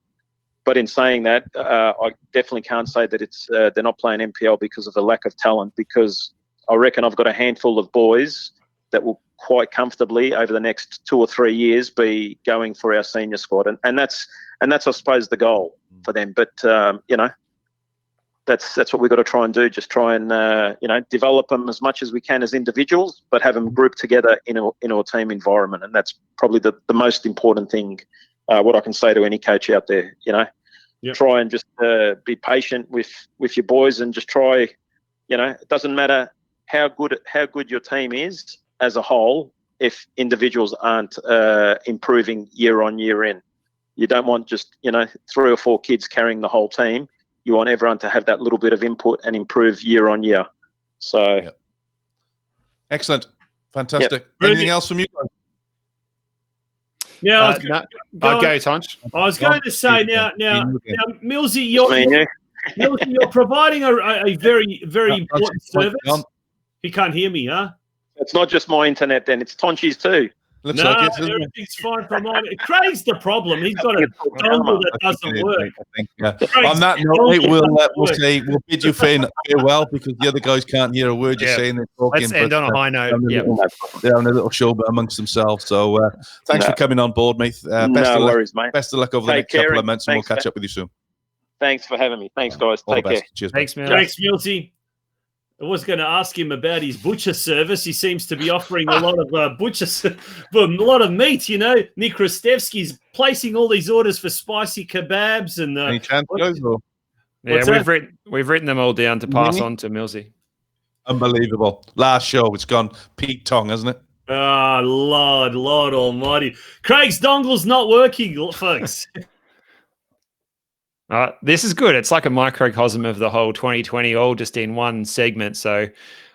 But in saying that, I definitely can't say that it's they're not playing MPL because of the lack of talent, because I reckon I've got a handful of boys that will quite comfortably over the next 2 or 3 years be going for our senior squad. And that's I suppose the goal for them. But, that's what we've got to try and do. Just try and, develop them as much as we can as individuals, but have them grouped together in a team environment. And that's probably the most important thing, what I can say to any coach out there, try and just be patient with your boys, and just try, it doesn't matter how good your team is as a whole if individuals aren't improving year on year in. You don't want just, 3 or 4 kids carrying the whole team. you want everyone to have that little bit of input and improve year on year. So, Yep. Excellent, fantastic. Yep. Anything else from you guys? Yeah, I'll go, Tonch. I was going to say now, Milzy, you're providing a very, very important service. He can't hear me, huh? It's not just my internet, then it's Tonci's too. Looks like it, everything's fine for mine. Craig's the problem. He's got a dongle that doesn't work. I think, on that note, mate, we'll bid you farewell because the other guys can't hear a word you're saying. They're talking. Let's end on a high note. They're having a little show amongst themselves. So thanks for coming on board, mate. No worries, mate. Best of luck over the next couple of months, and we'll catch up with you soon. Thanks for having me. Thanks, guys. Take care. Cheers. Thanks, Milzy. I was going to ask him about his butcher service. He seems to be offering a lot of a lot of meat. You know, Nick Rostevsky's placing all these orders for spicy kebabs and. Any chance goes? We've written them all down to pass on to Milzy. Unbelievable! Last show, it's gone Pete Tong, hasn't it? Oh, Lord Almighty! Craig's dongle's not working, folks. This is good. It's like a microcosm of the whole 2020, all just in one segment. So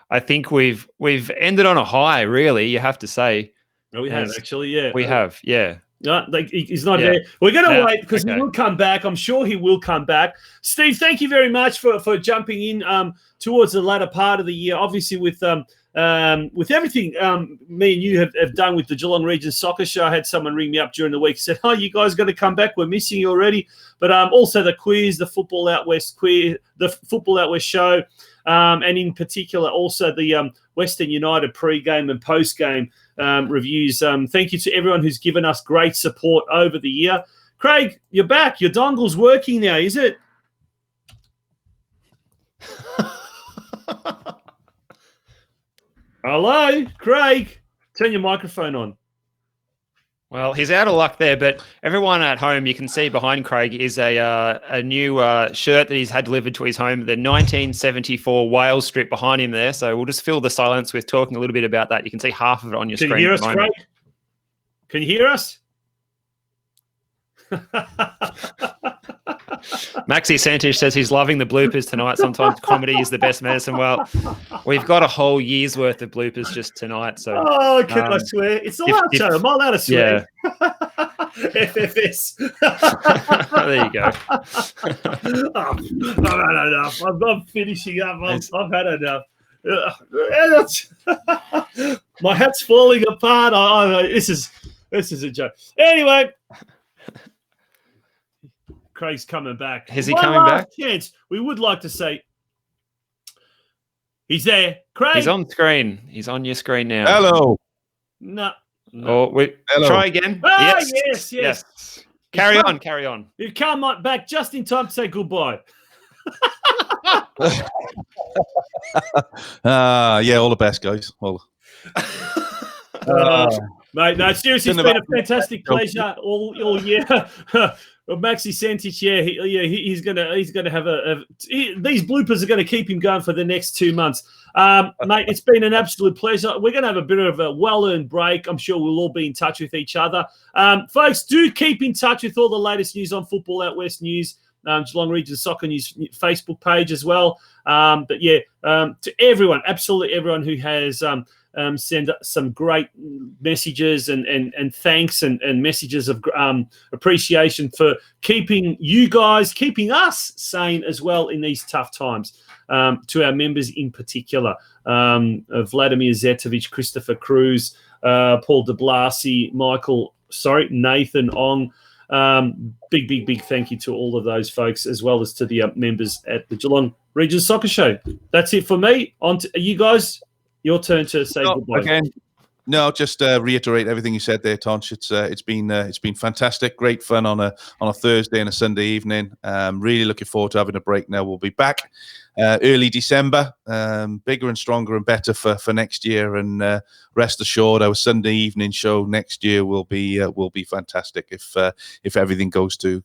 I think we've ended on a high, really, you have to say. No, we have, actually, yeah. We have, yeah. No, he's not there. We're going to wait because he will come back. I'm sure he will come back. Steve, thank you very much for jumping in towards the latter part of the year. Obviously, with everything me and you have done with the Geelong Region Soccer Show, I had someone ring me up during the week, said, "Oh, you guys got to come back. We're missing you already." But also the quiz, the Football Out West quiz, the Football Out West show, and in particular also the Western United pre-game and post-game reviews. Thank you to everyone who's given us great support over the year. Craig, you're back. Your dongle's working now, is it? Hello, Craig. Turn your microphone on. Well, he's out of luck there, but everyone at home, you can see behind Craig is a new shirt that he's had delivered to his home, the 1974 Wales strip behind him there. So we'll just fill the silence with talking a little bit about that. You can see half of it on your screen. Can you hear us, Craig? Can you hear us? Maxi Santish says he's loving the bloopers tonight. Sometimes comedy is the best medicine. Well, we've got a whole year's worth of bloopers just tonight. So, can I swear? It's the last show. Am I allowed to swear? Yeah. FFS. There you go. I've had enough. I'm finishing up. I've had enough. My hat's falling apart. This is a joke. Anyway. Craig's coming back. Is he coming back? Chance. We would like to say he's there. Craig. He's on screen. He's on your screen now. Hello. No. Oh, Hello. Try again. Yes. Carry on. You come back just in time to say goodbye. Yeah, all the best, guys. Mate, no, seriously, it's been a fantastic pleasure all year. Maxi Santich, he's gonna have these bloopers are gonna keep him going for the next 2 months. Mate, it's been an absolute pleasure. We're gonna have a bit of a well-earned break. I'm sure we'll all be in touch with each other. Folks, do keep in touch with all the latest news on Football Out West News, Geelong Region Soccer News Facebook page as well. To everyone, absolutely everyone who has send some great messages and thanks and messages of appreciation for keeping us sane as well in these tough times. To our members in particular, Vladimir Zetovic, Christopher Cruz, Paul de Blasi, Nathan Ong. Big thank you to all of those folks, as well as to the members at the Geelong Region Soccer Show. That's it for me. On to you guys. Your turn to say goodbye. Again, no, just reiterate everything you said there, Tonch. It's been fantastic, great fun on a Thursday and a Sunday evening. Really looking forward to having a break now. We'll be back early December, bigger and stronger and better for next year. And rest assured, our Sunday evening show next year will be fantastic if everything goes to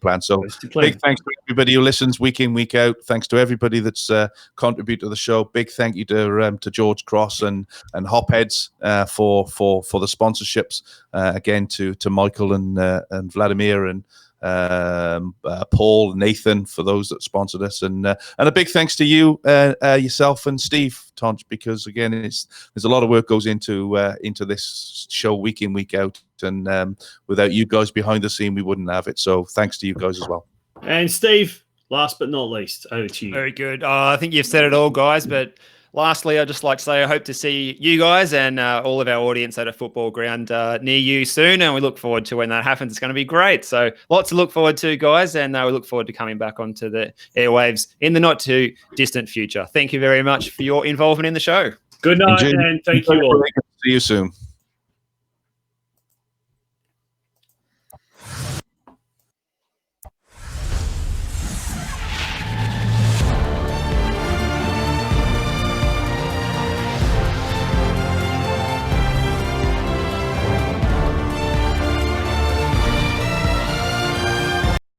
plan. So big thanks to everybody who listens week in, week out. Thanks to everybody that's contributed to the show. Big thank you to George Cross and Hopheads for the sponsorships. Again to Michael and Vladimir and Paul, Nathan, for those that sponsored us, and a big thanks to you, yourself, and Steve, Tonci, because again, there's a lot of work goes into this show week in, week out, and without you guys behind the scene, we wouldn't have it. So thanks to you guys as well. And Steve, last but not least, over to you. Very good. I think you've said it all, guys, but lastly, I'd just like to say I hope to see you guys and all of our audience at a football ground near you soon, and we look forward to when that happens. It's going to be great. So lots to look forward to, guys, and we look forward to coming back onto the airwaves in the not-too-distant future. Thank you very much for your involvement in the show. Good night, and thank you all. See you soon.